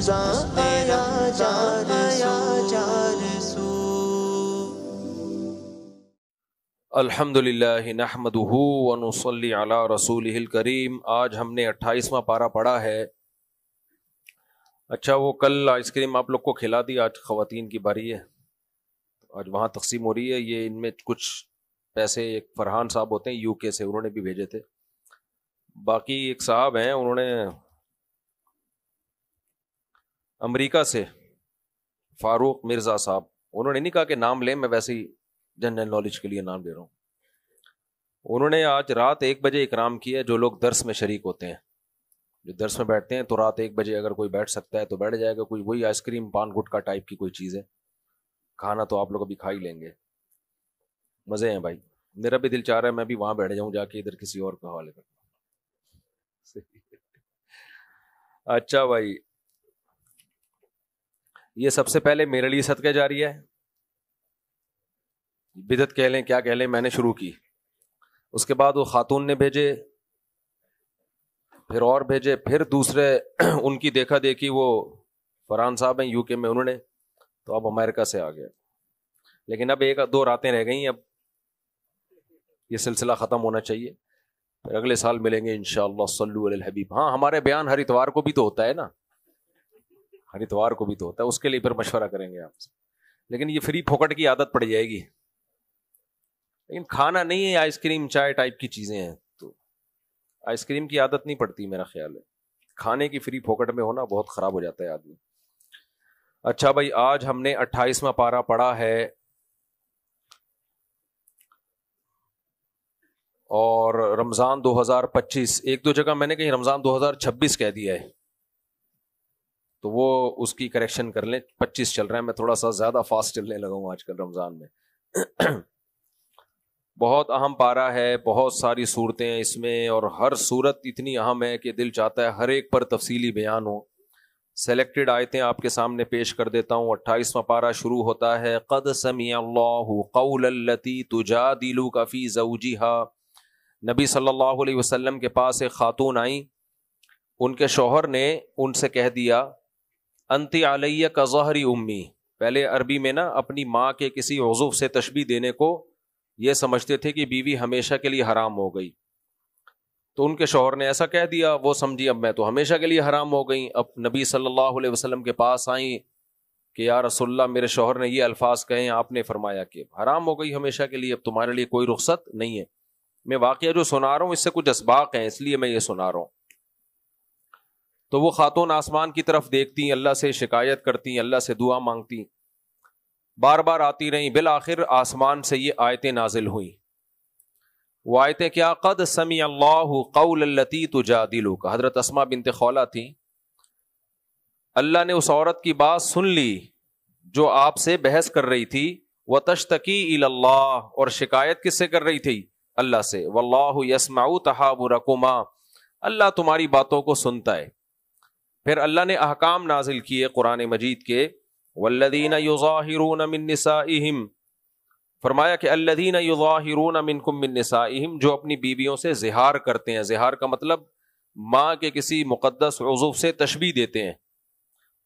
رضا آیا جا رسول۔ الحمدللہ نحمدہ ونصلی علی رسولہ الکریم۔ آج ہم نے 28واں پارہ پڑھا ہے۔ اچھا، وہ کل آئس کریم آپ لوگ کو کھلا دی، آج خواتین کی باری ہے، آج وہاں تقسیم ہو رہی ہے۔ یہ ان میں کچھ پیسے ایک فرحان صاحب ہوتے ہیں UK سے، انہوں نے بھی بھیجے تھے۔ باقی ایک صاحب ہیں، انہوں نے امریکہ سے، فاروق مرزا صاحب، انہوں نے نہیں کہا کہ نام لیں، میں ویسے ہی جنرل نالج کے لیے نام لے رہا ہوں۔ انہوں نے آج رات 1 بجے اکرام کیا، جو لوگ درس میں شریک ہوتے ہیں، جو درس میں بیٹھتے ہیں، تو رات 1 بجے اگر کوئی بیٹھ سکتا ہے تو بیٹھ جائے گا۔ کوئی وہی آئس کریم پان گٹکا ٹائپ کی کوئی چیز ہے، کھانا تو آپ لوگ ابھی کھا ہی لیں گے، مزے ہیں بھائی۔ میرا بھی دل چاہ رہا ہے میں بھی وہاں بیٹھ جاؤں، جا کے ادھر کسی اور کا حوالے کرتا ہوں۔ اچھا بھائی، یہ سب سے پہلے میرے لیے صدقہ جاریہ ہے، بدعت کہہ لیں کیا کہہ لیں، میں نے شروع کی، اس کے بعد وہ خاتون نے بھیجے، پھر اور بھیجے، پھر دوسرے ان کی دیکھا دیکھی، وہ فرحان صاحب ہیں UK میں، انہوں نے، تو اب امریکہ سے آ گیا۔ لیکن اب 1-2 راتیں رہ گئی ہیں، اب یہ سلسلہ ختم ہونا چاہیے، پھر اگلے سال ملیں گے انشاءاللہ۔ صلو علی الحبیب۔ ہاں، ہمارے بیان ہر اتوار کو بھی تو ہوتا ہے نا، ہر اتوار کو بھی تو ہوتا ہے، اس کے لیے پھر مشورہ کریں گے آپ سے۔ لیکن یہ فری پھوکٹ کی عادت پڑ جائے گی، لیکن کھانا نہیں ہے، آئس کریم چائے ٹائپ کی چیزیں ہیں، تو آئس کریم کی عادت نہیں پڑتی، میرا خیال ہے کھانے کی فری پھوکٹ میں ہونا بہت خراب ہو جاتا ہے آدمی۔ اچھا بھائی، آج ہم نے 28واں پارہ پڑھا ہے، اور رمضان 2025، 1-2 جگہ میں نے کہیں رمضان 2026 کہہ دیا ہے، تو وہ اس کی کریکشن کر لیں، 25 چل رہا ہے، میں تھوڑا سا زیادہ فاسٹ چلنے لگا ہوں آج کل رمضان میں۔ بہت اہم پارہ ہے، بہت ساری صورتیں ہیں اس میں، اور ہر صورت اتنی اہم ہے کہ دل چاہتا ہے ہر ایک پر تفصیلی بیان ہو۔ سلیکٹڈ آیتیں آپ کے سامنے پیش کر دیتا ہوں۔ 28واں پارہ شروع ہوتا ہے، قد سمع اللہ قول التی تجادلک فی زوجہا۔ نبی صلی اللہ علیہ وسلم کے پاس ایک خاتون آئیں، ان کے شوہر نے ان سے کہہ دیا، انتی علیہ کظہر امی۔ پہلے عربی میں نا اپنی ماں کے کسی عضو سے تشبیہ دینے کو یہ سمجھتے تھے کہ بیوی ہمیشہ کے لیے حرام ہو گئی، تو ان کے شوہر نے ایسا کہہ دیا، وہ سمجھی اب میں تو ہمیشہ کے لیے حرام ہو گئی۔ اب نبی صلی اللہ علیہ وسلم کے پاس آئیں کہ یا رسول اللہ، میرے شوہر نے یہ الفاظ کہیں، آپ نے فرمایا کہ حرام ہو گئی ہمیشہ کے لیے، اب تمہارے لیے کوئی رخصت نہیں ہے۔ میں واقعہ جو سنا رہا ہوں اس سے کچھ اسباق ہیں، اس لیے میں یہ سنا رہا ہوں۔ تو وہ خاتون آسمان کی طرف دیکھتی، اللہ سے شکایت کرتی، اللہ سے دعا مانگتی، بار بار آتی رہیں، بالآخر آسمان سے یہ آیتیں نازل ہوئیں۔ وہ آیتیں کیا؟ قد سمع اللہ قول التی تجادلک۔ حضرت اسماء بنت خولہ تھی، اللہ نے اس عورت کی بات سن لی جو آپ سے بحث کر رہی تھی، وتشتکی الی اللہ، اور شکایت کس سے کر رہی تھی؟ اللہ سے۔ واللہ یسمع تحاورکما، اللہ تمہاری باتوں کو سنتا ہے۔ پھر اللہ نے احکام نازل کیے قرآن مجید کے، والذین یظاہرون من نسائہم، فرمایا کہ الذین یظاہرون منکم من نسائہم، جو اپنی بیویوں سے زہار کرتے ہیں۔ زہار کا مطلب ماں کے کسی مقدس عضو سے تشبیہ دیتے ہیں،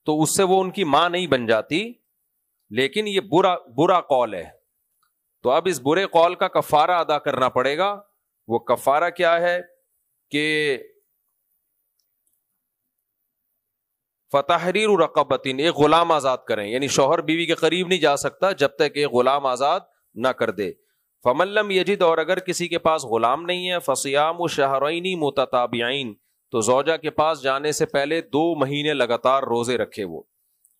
تو اس سے وہ ان کی ماں نہیں بن جاتی، لیکن یہ برا قول ہے، تو اب اس برے قول کا کفارہ ادا کرنا پڑے گا۔ وہ کفارہ کیا ہے کہ فتحریر رقبۃ، ایک غلام آزاد کریں، یعنی شوہر بیوی کے قریب نہیں جا سکتا جب تک ایک غلام آزاد نہ کر دے۔ فمن لم یجد، اور اگر کسی کے پاس غلام نہیں ہے، فصیام شہرین متتابعین، تو زوجہ کے پاس جانے سے پہلے 2 مہینے لگاتار روزے رکھے وہ،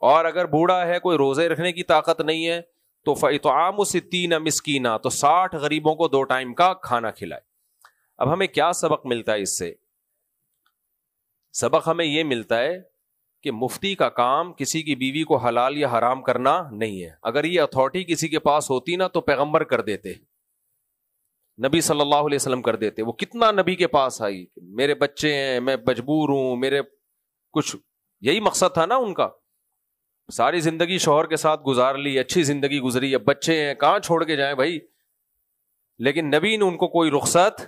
اور اگر بوڑھا ہے، کوئی روزے رکھنے کی طاقت نہیں ہے، تو فاطعام 60 مسکینہ، تو 60 غریبوں کو 2 ٹائم کا کھانا کھلائے۔ اب ہمیں کیا سبق ملتا ہے اس سے؟ سبق ہمیں یہ ملتا ہے کہ مفتی کا کام کسی کی بیوی کو حلال یا حرام کرنا نہیں ہے۔ اگر یہ اتھارٹی کسی کے پاس ہوتی نا تو پیغمبر کر دیتے، نبی صلی اللہ علیہ وسلم کر دیتے۔ وہ کتنا نبی کے پاس آئی، میرے بچے ہیں، میں مجبور ہوں، میرے کچھ، یہی مقصد تھا نا ان کا۔ ساری زندگی شوہر کے ساتھ گزار لی، اچھی زندگی گزری، اب بچے ہیں، کہاں چھوڑ کے جائیں بھائی؟ لیکن نبی نے ان کو کوئی رخصت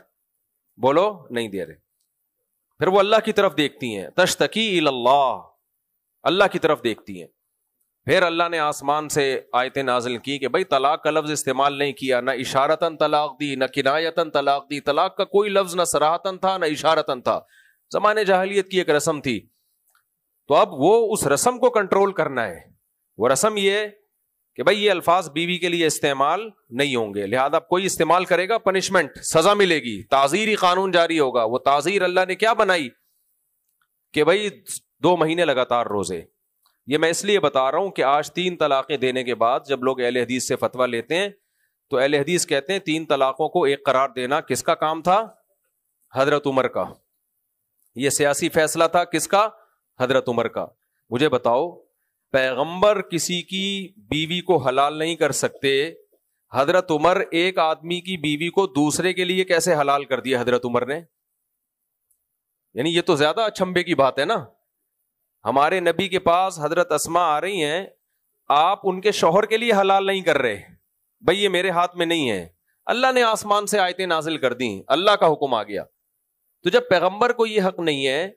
بولو نہیں دے رہے۔ پھر وہ اللہ کی طرف دیکھتی ہیں، تشتکی الی اللہ، اللہ کی طرف دیکھتی ہیں. پھر اللہ نے آسمان سے آیتیں نازل کی کہ بھائی طلاق کا لفظ استعمال نہیں کیا, نہ اشارتاً طلاق دی نہ کنایتاً طلاق دی. طلاق کا کوئی لفظ نہ صراحتاً تھا نہ اشارتاً تھا. زمانے جاہلیت کی ایک رسم تھی. تو اب وہ اس رسم کو کنٹرول کرنا ہے. وہ رسم یہ کہ بھائی یہ الفاظ بیوی کے لیے استعمال نہیں ہوں گے, لہذا کوئی استعمال کرے گا پنشمنٹ, سزا ملے گی, تعزیری قانون جاری ہوگا. وہ تعزیر اللہ نے کیا بنائی کہ بھائی 2 مہینے لگاتار روزے. یہ میں اس لیے بتا رہا ہوں کہ آج 3 طلاقیں دینے کے بعد جب لوگ اہل حدیث سے فتویٰ لیتے ہیں تو اہل حدیث کہتے ہیں 3 طلاقوں کو ایک قرار دینا کس کا کام تھا؟ حضرت عمر کا. یہ سیاسی فیصلہ تھا کس کا؟ حضرت عمر کا. مجھے بتاؤ, پیغمبر کسی کی بیوی کو حلال نہیں کر سکتے, حضرت عمر ایک آدمی کی بیوی کو دوسرے کے لیے کیسے حلال کر دیا حضرت عمر نے؟ یعنی یہ تو زیادہ اچھمبے کی بات ہے نا. ہمارے نبی کے پاس حضرت اسماء آ رہی ہیں, آپ ان کے شوہر کے لیے حلال نہیں کر رہے. بھئی یہ میرے ہاتھ میں نہیں ہے, اللہ نے آسمان سے آیتیں نازل کر دیں, اللہ کا حکم آ گیا. تو جب پیغمبر کو یہ حق نہیں ہے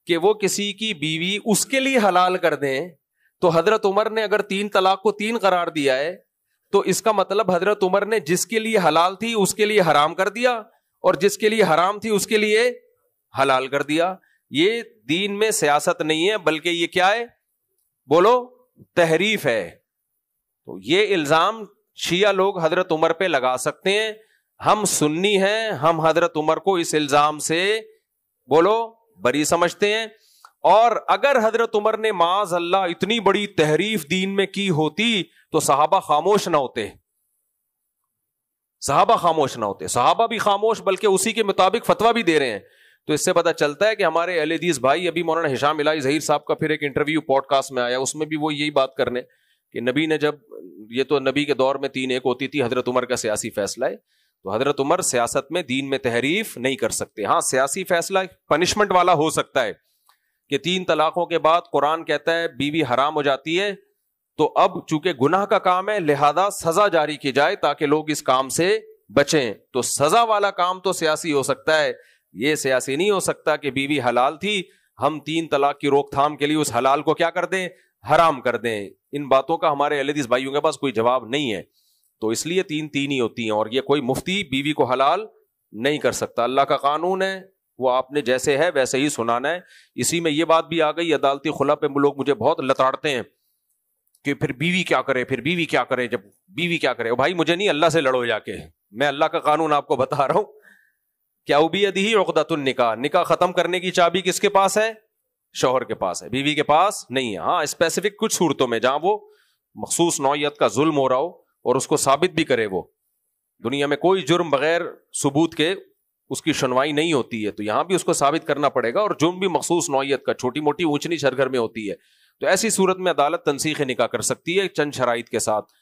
کہ وہ کسی کی بیوی اس کے لیے حلال کر دیں, تو حضرت عمر نے اگر 3 طلاق کو 3 قرار دیا ہے تو اس کا مطلب حضرت عمر نے جس کے لیے حلال تھی اس کے لیے حرام کر دیا, اور جس کے لیے حرام تھی اس کے لیے حلال کر دیا. یہ دین میں سیاست نہیں ہے, بلکہ یہ کیا ہے؟ بولو, تحریف ہے. تو یہ الزام شیعہ لوگ حضرت عمر پہ لگا سکتے ہیں. ہم سنی ہیں, ہم حضرت عمر کو اس الزام سے بولو بری سمجھتے ہیں. اور اگر حضرت عمر نے معاذ اللہ اتنی بڑی تحریف دین میں کی ہوتی تو صحابہ خاموش نہ ہوتے. صحابہ خاموش نہ ہوتے, صحابہ بھی خاموش, بلکہ اسی کے مطابق فتویٰ بھی دے رہے ہیں. تو اس سے پتہ چلتا ہے کہ ہمارے اہل حدیث بھائی, ابھی مولانا ہشام الہی ظہیر صاحب کا پھر ایک انٹرویو پوڈ کاسٹ میں آیا, اس میں بھی وہ یہی بات کرنے کہ نبی نے جب, یہ تو نبی کے دور میں 3-1 ہوتی تھی, حضرت عمر کا سیاسی فیصلہ ہے, تو حضرت عمر سیاست میں دین میں تحریف نہیں کر سکتے. ہاں سیاسی فیصلہ پنشمنٹ والا ہو سکتا ہے کہ 3 طلاقوں کے بعد قرآن کہتا ہے بیوی حرام ہو جاتی ہے, تو اب چونکہ گناہ کا کام ہے لہذا سزا جاری کی جائے تاکہ لوگ اس کام سے بچیں. تو سزا والا کام تو سیاسی ہو سکتا ہے, یہ سیاسی نہیں ہو سکتا کہ بیوی حلال تھی, ہم 3 طلاق کی روک تھام کے لیے اس حلال کو کیا کر دیں؟ حرام کر دیں. ان باتوں کا ہمارے اہل حدیث بھائیوں کے پاس کوئی جواب نہیں ہے. تو اس لیے 3 ہی ہوتی ہیں, اور یہ کوئی مفتی بیوی کو حلال نہیں کر سکتا. اللہ کا قانون ہے, وہ آپ نے جیسے ہے ویسے ہی سنانا ہے. اسی میں یہ بات بھی آ گئی, عدالتی خلا پہ لوگ مجھے بہت لتاڑتے ہیں کہ پھر بیوی کیا کرے, پھر بیوی کیا کرے, جب بیوی کیا کرے. بھائی مجھے نہیں, اللہ سے لڑو جا کے. میں اللہ کا قانون آپ کو بتا رہا ہوں. کیا بیدہ عقدۃ النکاح, نکاح ختم کرنے کی چابی کس کے پاس ہے؟ شوہر کے پاس ہے, بیوی کے پاس نہیں ہے. ہاں اسپیسیفک کچھ صورتوں میں جہاں وہ مخصوص نوعیت کا ظلم ہو رہا ہو اور اس کو ثابت بھی کرے. وہ دنیا میں کوئی جرم بغیر ثبوت کے اس کی سنوائی نہیں ہوتی ہے, تو یہاں بھی اس کو ثابت کرنا پڑے گا. اور جرم بھی مخصوص نوعیت کا, چھوٹی موٹی اونچ نیچ ہر گھر میں ہوتی ہے, تو ایسی صورت میں عدالت تنسیخ نکاح کر سکتی ہے چند شرائط کے ساتھ.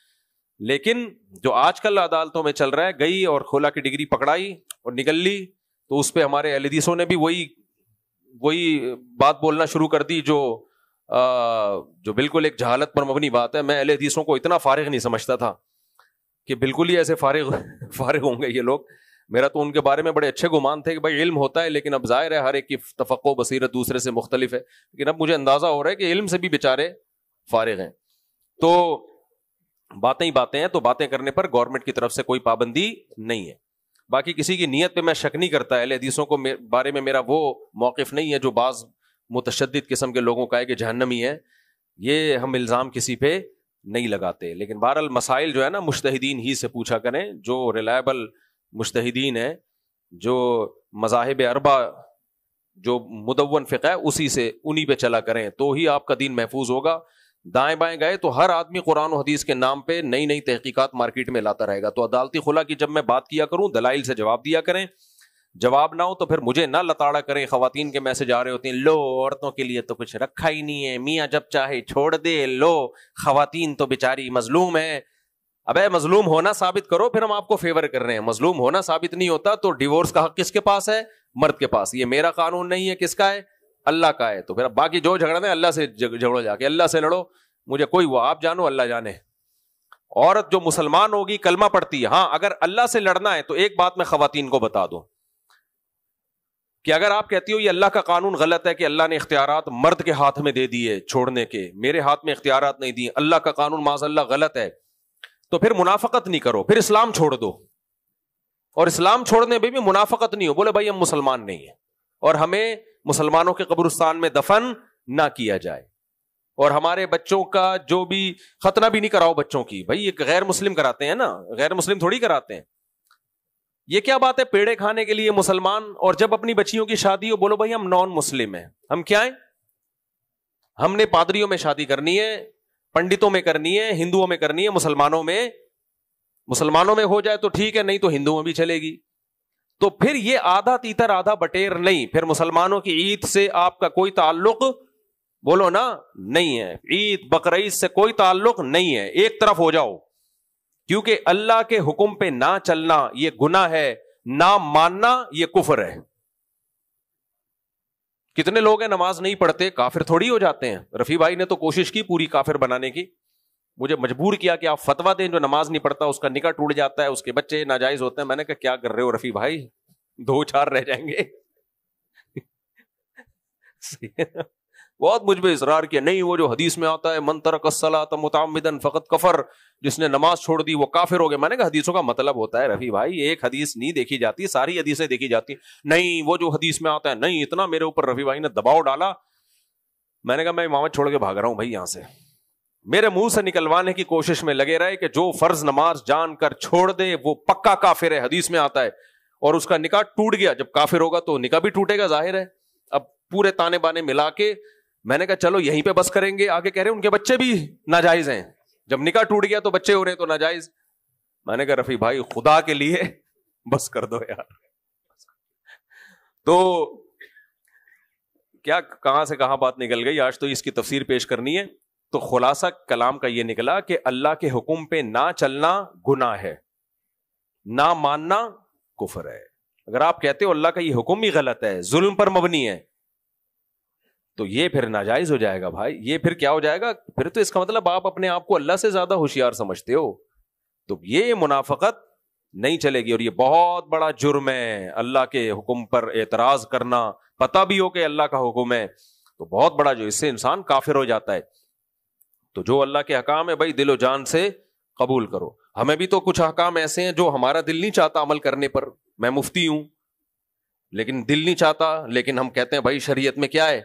لیکن جو آج کل عدالتوں میں چل رہا ہے, گئی اور خلا کی ڈگری پکڑائی اور نکل لی, تو اس پہ ہمارے اہل حدیثوں نے بھی وہی بات بولنا شروع کر دی جو بالکل ایک جہالت پر مبنی بات ہے. میں اہل حدیثوں کو اتنا فارغ نہیں سمجھتا تھا کہ بالکل ہی ایسے فارغ ہوں گے یہ لوگ. میرا تو ان کے بارے میں بڑے اچھے گمان تھے کہ بھائی علم ہوتا ہے, لیکن اب ظاہر ہے ہر ایک کی تفقع و بصیرت دوسرے سے مختلف ہے. لیکن اب مجھے اندازہ ہو رہا ہے کہ علم سے بھی بیچارے فارغ ہیں. تو باتیں ہی باتیں ہیں, تو باتیں کرنے پر گورنمنٹ کی طرف سے کوئی پابندی نہیں ہے. باقی کسی کی نیت پہ میں شک نہیں کرتا. اہل حدیثوں کو بارے میں میرا وہ موقف نہیں ہے جو بعض متشدد قسم کے لوگوں کا ہے کہ جہنمی ہے. یہ ہم الزام کسی پہ نہیں لگاتے. لیکن بہرحال مسائل جو ہے نا مجتہدین ہی سے پوچھا کریں, جو ریلائبل مجتہدین ہیں, جو مذاہب اربع, جو مدون فقہ ہے, اسی سے انہی پہ چلا کریں, تو ہی آپ کا دین محفوظ ہوگا. دائیں بائیں گئے تو ہر آدمی قرآن و حدیث کے نام پہ نئی نئی تحقیقات مارکیٹ میں لاتا رہے گا. تو عدالتی خلا کی جب میں بات کیا کروں, دلائل سے جواب دیا کریں. جواب نہ ہو تو پھر مجھے نہ لتاڑا کریں. خواتین کے میسج آ رہے ہوتے ہیں, لو عورتوں کے لیے تو کچھ رکھا ہی نہیں ہے, میاں جب چاہے چھوڑ دے, لو خواتین تو بیچاری مظلوم ہے. ابے مظلوم ہونا ثابت کرو, پھر ہم آپ کو فیور کر رہے ہیں. مظلوم ہونا ثابت نہیں ہوتا تو ڈیورس کا حق کس کے پاس ہے؟ مرد کے پاس. یہ میرا قانون نہیں ہے, کس کا ہے؟ اللہ کا ہے. تو پھر باقی جو جھگڑنا ہے اللہ سے جھگڑو, جا کے اللہ سے لڑو. مجھے کوئی وہ آپ جانو, اللہ جانے. عورت جو مسلمان ہوگی کلمہ پڑھتی ہے, ہاں اگر اللہ سے لڑنا ہے تو ایک بات میں خواتین کو بتا دوں, کہ اگر آپ کہتی ہو یہ اللہ کا قانون غلط ہے کہ اللہ نے اختیارات مرد کے ہاتھ میں دے دیے چھوڑنے کے, میرے ہاتھ میں اختیارات نہیں دیے, اللہ کا قانون معاذ اللہ غلط ہے, تو پھر منافقت نہیں کرو, پھر اسلام چھوڑ دو. اور اسلام چھوڑنے میں بھی منافقت نہیں ہو, بولے بھائی ہم مسلمان نہیں ہیں اور ہمیں مسلمانوں کے قبرستان میں دفن نہ کیا جائے, اور ہمارے بچوں کا جو بھی ختنہ بھی نہیں کراؤ بچوں کی. بھائی یہ غیر مسلم کراتے ہیں نا, غیر مسلم تھوڑی کراتے ہیں. یہ کیا بات ہے پیڑے کھانے کے لیے مسلمان, اور جب اپنی بچیوں کی شادی ہو بولو بھائی ہم نان مسلم ہیں. ہم کیا ہیں؟ ہم نے پادریوں میں شادی کرنی ہے, پنڈتوں میں کرنی ہے, ہندوؤں میں کرنی ہے, مسلمانوں میں ہو جائے تو ٹھیک ہے, نہیں تو ہندوؤں میں بھی چلے گی. تو پھر یہ آدھا تیتر آدھا بٹیر نہیں, پھر مسلمانوں کی عید سے آپ کا کوئی تعلق بولو نا نہیں ہے, عید بقرعید سے کوئی تعلق نہیں ہے, ایک طرف ہو جاؤ. کیونکہ اللہ کے حکم پہ نہ چلنا یہ گناہ ہے, نہ ماننا یہ کفر ہے. کتنے لوگ ہیں نماز نہیں پڑھتے کافر تھوڑی ہو جاتے ہیں. رفیع بھائی نے تو کوشش کی پوری کافر بنانے کی, مجھے مجبور کیا کہ آپ فتوا دیں, جو نماز نہیں پڑھتا اس کا نکاح ٹوٹ جاتا ہے, اس کے بچے ناجائز ہوتے ہیں. میں نے کہا کیا کر رہے ہو رفیع بھائی, 2-4 رہ جائیں گے. بہت مجھ پہ اصرار کیا, نہیں وہ جو حدیث میں آتا ہے من ترک الصلاۃ متعمدا فقد کفر, جس نے نماز چھوڑ دی وہ کافر ہو گیا. میں نے کہا حدیثوں کا مطلب ہوتا ہے رفیع بھائی, ایک حدیث نہیں دیکھی جاتی, ساری حدیثیں دیکھی جاتی. نہیں وہ جو حدیث میں آتا ہے, نہیں اتنا میرے اوپر رفیع بھائی نے دباؤ ڈالا. میں نے کہا میں امامت چھوڑ کے بھاگ رہا ہوں بھائی یہاں سے. میرے منہ سے نکلوانے کی کوشش میں لگے رہے کہ جو فرض نماز جان کر چھوڑ دے وہ پکا کافر ہے, حدیث میں آتا ہے. اور اس کا نکاح ٹوٹ گیا, جب کافر ہوگا تو نکاح بھی ٹوٹے گا, ظاہر ہے. اب پورے تانے بانے ملا کے میں نے کہا چلو یہیں پہ بس کریں گے. آگے کہہ رہے ہیں ان کے بچے بھی ناجائز ہیں, جب نکاح ٹوٹ گیا تو بچے ہو رہے تو ناجائز. میں نے کہا رفیع بھائی خدا کے لیے بس کر دو یار. تو کیا کہاں سے کہاں بات نکل گئی, آج تو اس کی تفسیر پیش کرنی ہے. تو خلاصہ کلام کا یہ نکلا کہ اللہ کے حکم پہ نہ چلنا گناہ ہے, نہ ماننا کفر ہے. اگر آپ کہتے ہو اللہ کا یہ حکم ہی غلط ہے, ظلم پر مبنی ہے, تو یہ پھر ناجائز ہو جائے گا بھائی. یہ پھر کیا ہو جائے گا, پھر تو اس کا مطلب آپ اپنے آپ کو اللہ سے زیادہ ہوشیار سمجھتے ہو. تو یہ منافقت نہیں چلے گی, اور یہ بہت بڑا جرم ہے اللہ کے حکم پر اعتراض کرنا, پتہ بھی ہو کہ اللہ کا حکم ہے تو بہت بڑا, جو اس سے انسان کافر ہو جاتا ہے. تو جو اللہ کے احکام ہے بھائی دل و جان سے قبول کرو. ہمیں بھی تو کچھ احکام ایسے ہیں جو ہمارا دل نہیں چاہتا عمل کرنے پر. میں مفتی ہوں لیکن دل نہیں چاہتا, لیکن ہم کہتے ہیں بھائی شریعت میں کیا ہے,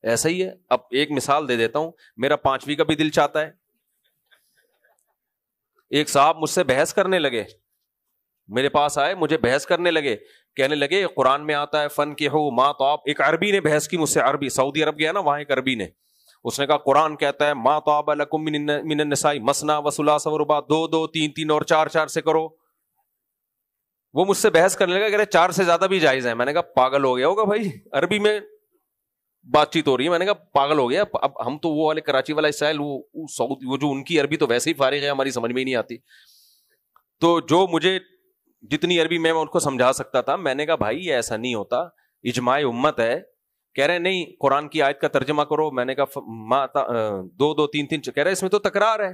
ایسا ہی ہے. اب ایک مثال دے دیتا ہوں, میرا 5ویں کا بھی دل چاہتا ہے. ایک صاحب مجھ سے بحث کرنے لگے, میرے پاس آئے, مجھے بحث کرنے لگے, کہنے لگے قرآن میں آتا ہے فن کے ہو ما طاب. ایک عربی نے بحث کی مجھ سے, عربی, سعودی عرب گیا نا, وہاں ایک عربی نے, اس نے کہا قرآن کہتا ہے ما طاب لکم من النساء مثنی و ثلاث و رباع, 2 3 اور 4 سے کرو. وہ مجھ سے بحث کرنے لگا کہ 4 سے زیادہ بھی جائز ہے. میں نے کہا پاگل ہو گیا ہوگا بھائی, عربی میں بات چیت ہو رہی ہے. میں نے کہا پاگل ہو گیا. اب ہم تو وہ والے کراچی والا اسٹائل, وہ جو ان کی عربی تو ویسے ہی فارغ ہے, ہماری سمجھ میں ہی نہیں آتی. تو جو مجھے جتنی عربی میں ان کو سمجھا سکتا تھا, میں نے کہا بھائی ایسا نہیں ہوتا, اجماع امت ہے. کہہ رہے نہیں قرآن کی آیت کا ترجمہ کرو. میں نے کہا 2 2 3 3, کہہ رہے اس میں تو تکرار ہے.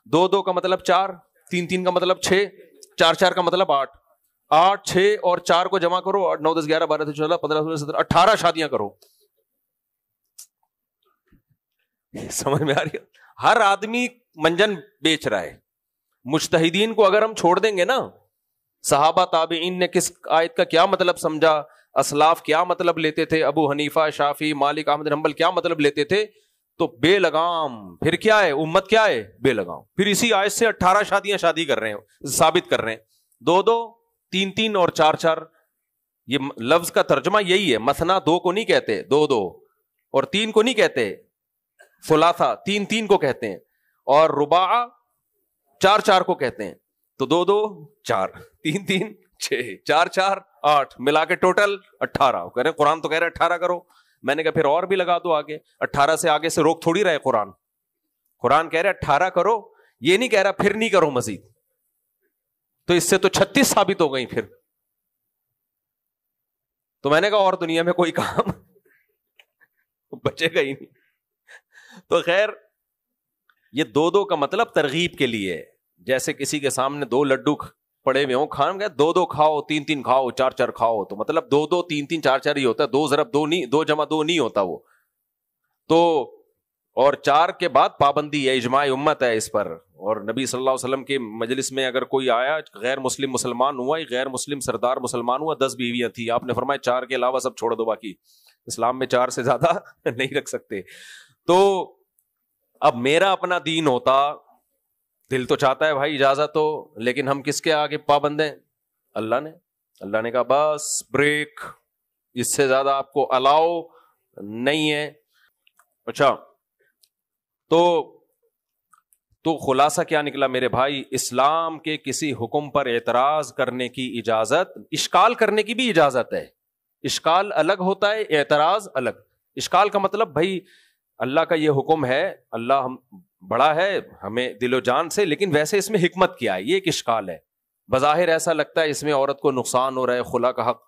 2 2 کا مطلب 4, 3 3 کا مطلب 6, 4 4 کا مطلب 8, 8 6 اور 4 کو جمع کرو, 9 10 11 12 13 14 15 16 17 18 شادیاں کرو. سمجھ میں آ رہی ہے؟ ہر آدمی منجن بیچ رہا ہے. مجتہدین کو اگر ہم چھوڑ دیں گے نا, صحابہ تابعین نے کس آیت کا کیا مطلب سمجھا, اسلاف کیا مطلب لیتے تھے, ابو حنیفہ شافعی مالک احمد حنبل کیا مطلب لیتے تھے, تو بے لگام. پھر کیا ہے امت, کیا ہے بے لگام. پھر اسی آیت سے 18 شادیاں شادی کر رہے ہیں, ثابت کر رہے ہیں. 2 2 3 3 اور 4 4, یہ لفظ کا ترجمہ یہی ہے. مثنا 2 کو نہیں کہتے 2 2, اور 3 کو نہیں کہتے, ثلاثہ 3 3 کو کہتے ہیں, اور رباع 4 4 کو کہتے ہیں. تو 2 2 4 3 3 6 4 4 8 ملا کے ٹوٹل 18. کہہ رہے قرآن تو کہہ رہے 18 کرو. میں نے کہا پھر اور بھی لگا دو آگے. 18 سے آگے سے روک تھوڑی رہے قرآن. قرآن کہہ رہے 18 کرو, یہ نہیں کہہ رہا پھر نہیں کرو مزید. تو اس سے تو 36 ثابت ہو گئی پھر. تو میں نے کہا اور دنیا میں کوئی کام بچے گا ہی نہیں. تو خیر یہ 2 2 کا مطلب ترغیب کے لیے, جیسے کسی کے سامنے 2 لڈو پڑے ہوئے ہوں کھان گئے 2 کھاؤ 3 کھاؤ 4 کھاؤ, تو مطلب 2 3 4 ہی ہوتا ہے, 2 ضرب 2 نہیں, 2 جمع 2 نہیں ہوتا وہ تو. اور 4 کے بعد پابندی ہے, اجماع امت ہے اس پر. اور نبی صلی اللہ علیہ وسلم کے مجلس میں اگر کوئی آیا غیر مسلم مسلمان ہوا, غیر مسلم سردار مسلمان ہوا, 10 بیویاں تھیں, آپ نے فرمایا 4 کے علاوہ سب چھوڑ دو, باقی اسلام میں 4 سے زیادہ نہیں رکھ سکتے. تو اب میرا اپنا دین ہوتا, دل تو چاہتا ہے بھائی اجازت ہو, لیکن ہم کس کے آگے پابند ہیں؟ اللہ نے کہا بس بریک, اس سے زیادہ آپ کو الاؤ نہیں ہے. اچھا تو خلاصہ کیا نکلا میرے بھائی؟ اسلام کے کسی حکم پر اعتراض کرنے کی اجازت, اشکال کرنے کی بھی اجازت ہے. اشکال الگ ہوتا ہے, اعتراض الگ. اشکال کا مطلب بھائی اللہ کا یہ حکم ہے, اللہ ہم بڑا ہے ہمیں دل و جان سے, لیکن ویسے اس میں حکمت کیا ہے, یہ ایک اشکال ہے. بظاہر ایسا لگتا ہے اس میں عورت کو نقصان ہو رہا ہے, خلا کا حق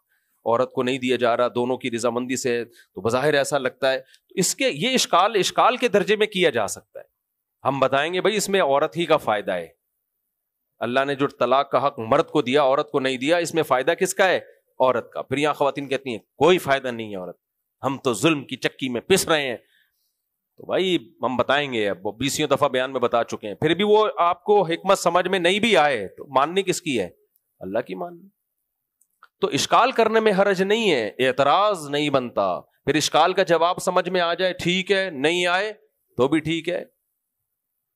عورت کو نہیں دیا جا رہا, دونوں کی رضامندی سے, تو بظاہر ایسا لگتا ہے. اس کے یہ اشکال کے درجے میں کیا جا سکتا ہے. ہم بتائیں گے بھائی اس میں عورت ہی کا فائدہ ہے. اللہ نے جو طلاق کا حق مرد کو دیا عورت کو نہیں دیا, اس میں فائدہ کس کا ہے؟ عورت کا. پھر یہاں خواتین کہتی ہیں کوئی فائدہ نہیں ہے عورت, ہم تو ظلم کی چکی میں پس رہے ہیں. تو بھائی ہم بتائیں گے, اب 20 دفعہ بیان میں بتا چکے ہیں, پھر بھی وہ آپ کو حکمت سمجھ میں نہیں بھی آئے تو ماننی کس کی ہے؟ اللہ کی ماننی. تو اشکال کرنے میں حرج نہیں ہے, اعتراض نہیں بنتا. پھر اشکال کا جواب سمجھ میں آ جائے ٹھیک ہے, نہیں آئے تو بھی ٹھیک ہے.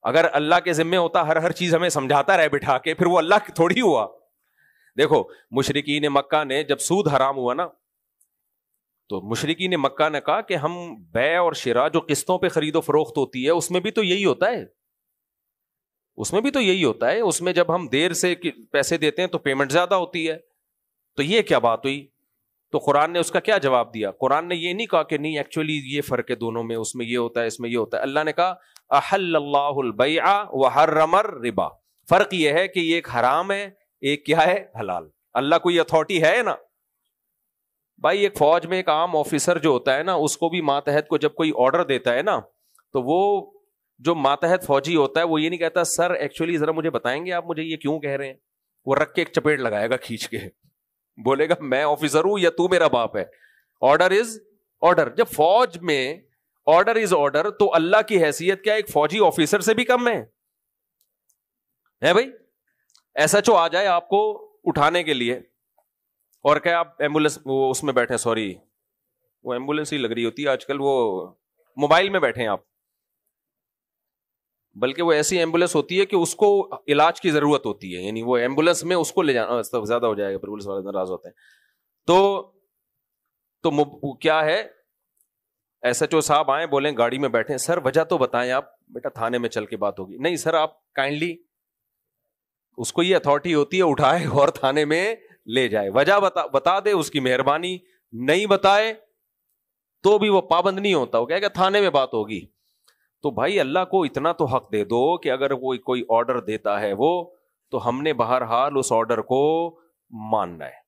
اگر اللہ کے ذمے ہوتا ہر چیز ہمیں سمجھاتا رہے بٹھا کے, پھر وہ اللہ تھوڑی ہوا. دیکھو مشرکین مکہ نے جب سود حرام ہوا نا, تو مشرکین مکہ نے کہا کہ ہم بیع اور شراء جو قسطوں پہ خرید و فروخت ہوتی ہے اس میں بھی تو یہی ہوتا ہے, اس میں جب ہم دیر سے پیسے دیتے ہیں تو پیمنٹ زیادہ ہوتی ہے, تو یہ کیا بات ہوئی؟ تو قرآن نے اس کا کیا جواب دیا؟ قرآن نے یہ نہیں کہا کہ نہیں ایکچولی یہ فرق ہے دونوں میں, اس میں یہ ہوتا ہے اس میں یہ ہوتا ہے. اللہ نے کہا احل اللہ البیع وحرم الربا. فرق یہ ہے کہ یہ ایک حرام ہے, ایک کیا ہے؟ حلال. اللہ کو یہ اتھارٹی ہے نا بھائی. ایک فوج میں ایک عام آفیسر جو ہوتا ہے نا, اس کو بھی ماتحت کو جب کوئی آرڈر دیتا ہے نا, تو وہ جو ماتحت فوجی ہوتا ہے وہ یہ نہیں کہتا سر ایکچولی ذرا مجھے بتائیں گے آپ مجھے یہ کیوں کہہ رہے ہیں. وہ رکھ کے ایک چپیٹ لگائے گا کھینچ کے, بولے گا میں آفیسر ہوں یا تو میرا باپ ہے. Order is order. جب فوج میں آرڈر از آرڈر, تو اللہ کی حیثیت کیا ایک فوجی آفیسر سے بھی کم ہے بھائی. ایسا جو آ جائے آپ کو اٹھانے کے لیے, اور کیا آپ ایمبولینس وہ اس میں بیٹھے, سوری وہ ایمبولینس ہی لگ رہی ہوتی ہے آج کل, وہ موبائل میں بیٹھے ہیں آپ, بلکہ وہ ایسی ایمبولینس ہوتی ہے کہ اس کو علاج کی ضرورت ہوتی ہے, یعنی وہ ایمبولینس میں اس کو لے جانا زیادہ ہو جائے گا, پولیس والے ناراض ہوتے ہیں. تو کیا ہے, ایسا جو صاحب آئے بولیں گاڑی میں بیٹھے, سر وجہ تو بتائیں آپ. بیٹا تھانے میں چل کے بات ہوگی. نہیں سر آپ کائنڈلی, اس کو یہ اتھارٹی ہوتی ہے اٹھائے اور تھانے میں لے جائے, وجہ بتا دے, اس کی مہربانی. نہیں بتائے تو بھی وہ پابند نہیں ہوتا, وہ کہے گا تھانے میں بات ہوگی. تو بھائی اللہ کو اتنا تو حق دے دو کہ اگر کوئی آرڈر دیتا ہے وہ, تو ہم نے بہرحال اس آرڈر کو ماننا ہے.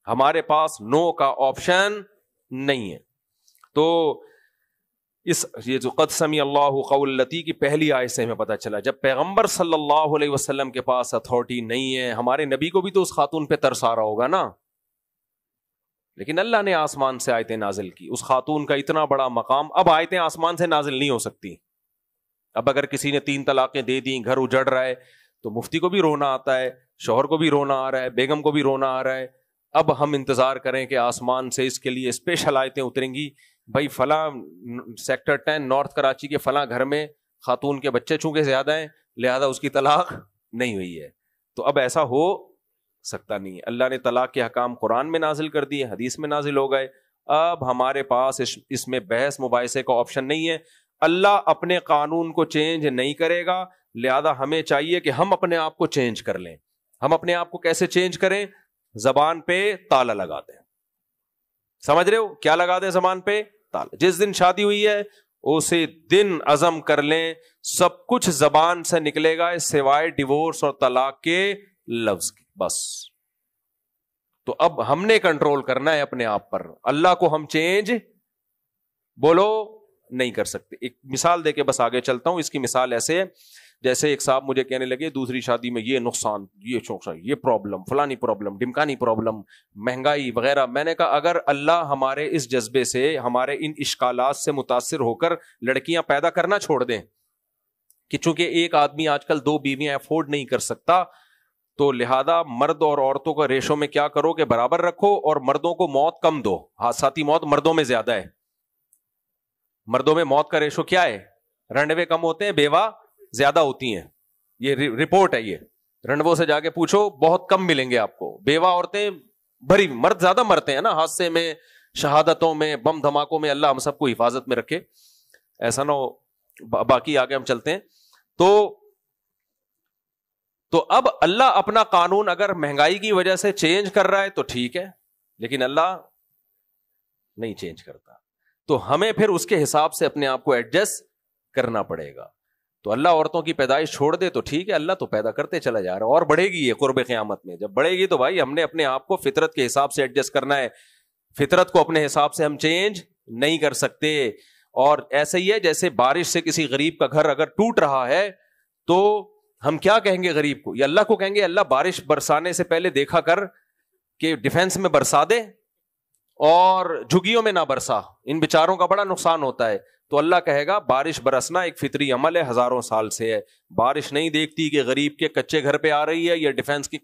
ہمارے پاس نو کا آپشن نہیں ہے. تو یہ جو قد سمع اللہ قول التی کی پہلی آیت سے ہمیں پتہ چلا, جب پیغمبر صلی اللہ علیہ وسلم کے پاس اتھارٹی نہیں ہے, ہمارے نبی کو بھی تو اس خاتون پہ ترس آ رہا ہوگا نا, لیکن اللہ نے آسمان سے آیتیں نازل کی. اس خاتون کا اتنا بڑا مقام, اب آیتیں آسمان سے نازل نہیں ہو سکتی. اب اگر کسی نے 3 طلاقیں دے دیں, گھر اجڑ رہا ہے, تو مفتی کو بھی رونا آتا ہے, شوہر کو بھی رونا آ رہا ہے, بیگم کو بھی رونا آ رہا ہے. اب ہم انتظار کریں کہ آسمان سے اس کے لیے اسپیشل آیتیں اتریں گی. بھائی فلاں سیکٹر 10 نارتھ کراچی کے فلاں گھر میں خاتون کے بچے چونکہ زیادہ ہیں, لہذا اس کی طلاق نہیں ہوئی ہے. تو اب ایسا ہو سکتا نہیں ہے. اللہ نے طلاق کے حکام قرآن میں نازل کر دیے, حدیث میں نازل ہو گئے. اب ہمارے پاس اس میں بحث مباحثے کا آپشن نہیں ہے. اللہ اپنے قانون کو چینج نہیں کرے گا, لہذا ہمیں چاہیے کہ ہم اپنے آپ کو چینج کر لیں. ہم اپنے آپ کو کیسے چینج کریں؟ زبان پہ تالا لگا دیں. سمجھ رہے ہو کیا لگا دیں زبان پہ؟ تالا. جس دن شادی ہوئی ہے اسی دن عزم کر لیں سب کچھ زبان سے نکلے گا سوائے ڈیورس اور طلاق کے لفظ کی, بس. تو اب ہم نے کنٹرول کرنا ہے اپنے آپ پر, اللہ کو ہم چینج بولو نہیں کر سکتے. ایک مثال دے کے بس آگے چلتا ہوں. اس کی مثال ایسے ہے, جیسے ایک صاحب مجھے کہنے لگے دوسری شادی میں یہ نقصان، یہ پرابلم، فلانی پرابلم، ڈمکانی پرابلم، مہنگائی وغیرہ. میں نے کہا اگر اللہ ہمارے اس جذبے سے، ہمارے ان اشکالات سے متاثر ہو کر لڑکیاں پیدا کرنا چھوڑ دیں کہ چونکہ ایک آدمی آج کل 2 بیویاں افورڈ نہیں کر سکتا، تو لہذا مرد اور عورتوں کا ریشو میں کیا کرو کہ برابر رکھو اور مردوں کو موت کم دو. حادثاتی موت مردوں میں زیادہ ہے. مردوں میں موت کا ریشو کیا ہے؟ رنڈوے کم ہوتے ہیں، بیوہ زیادہ ہوتی ہیں. یہ رپورٹ ہے. یہ رنڈووں سے جا کے پوچھو، بہت کم ملیں گے آپ کو. بیوہ عورتیں بھری، مرد زیادہ مرتے ہیں نا حادثے میں، شہادتوں میں، بم دھماکوں میں. اللہ ہم سب کو حفاظت میں رکھے. ایسا نہ ہو. باقی آگے ہم چلتے ہیں. تو اب اللہ اپنا قانون اگر مہنگائی کی وجہ سے چینج کر رہا ہے تو ٹھیک ہے، لیکن اللہ نہیں چینج کرتا. تو ہمیں پھر اس کے حساب سے اپنے آپ کو ایڈجسٹ کرنا پڑے گا. تو اللہ عورتوں کی پیدائش چھوڑ دے تو ٹھیک ہے، اللہ تو پیدا کرتے چلا جا رہا ہے اور بڑھے گی یہ قرب قیامت میں. جب بڑھے گی تو بھائی ہم نے اپنے آپ کو فطرت کے حساب سے ایڈجسٹ کرنا ہے. فطرت کو اپنے حساب سے ہم چینج نہیں کر سکتے. اور ایسے ہی ہے جیسے بارش سے کسی غریب کا گھر اگر ٹوٹ رہا ہے تو ہم کیا کہیں گے غریب کو؟ یا اللہ کو کہیں گے اللہ بارش برسانے سے پہلے دیکھا کر کہ ڈیفینس میں برسا دے اور جھگیوں میں نہ برسا، ان بیچاروں کا بڑا نقصان ہوتا ہے. تو اللہ کہے گا بارش برسنا ایک فطری عمل ہے، ہزاروں سال سے ہے. بارش نہیں دیکھتی کہ غریب کے کچے گھر پہ آ رہی ہے یا ڈیفینس کی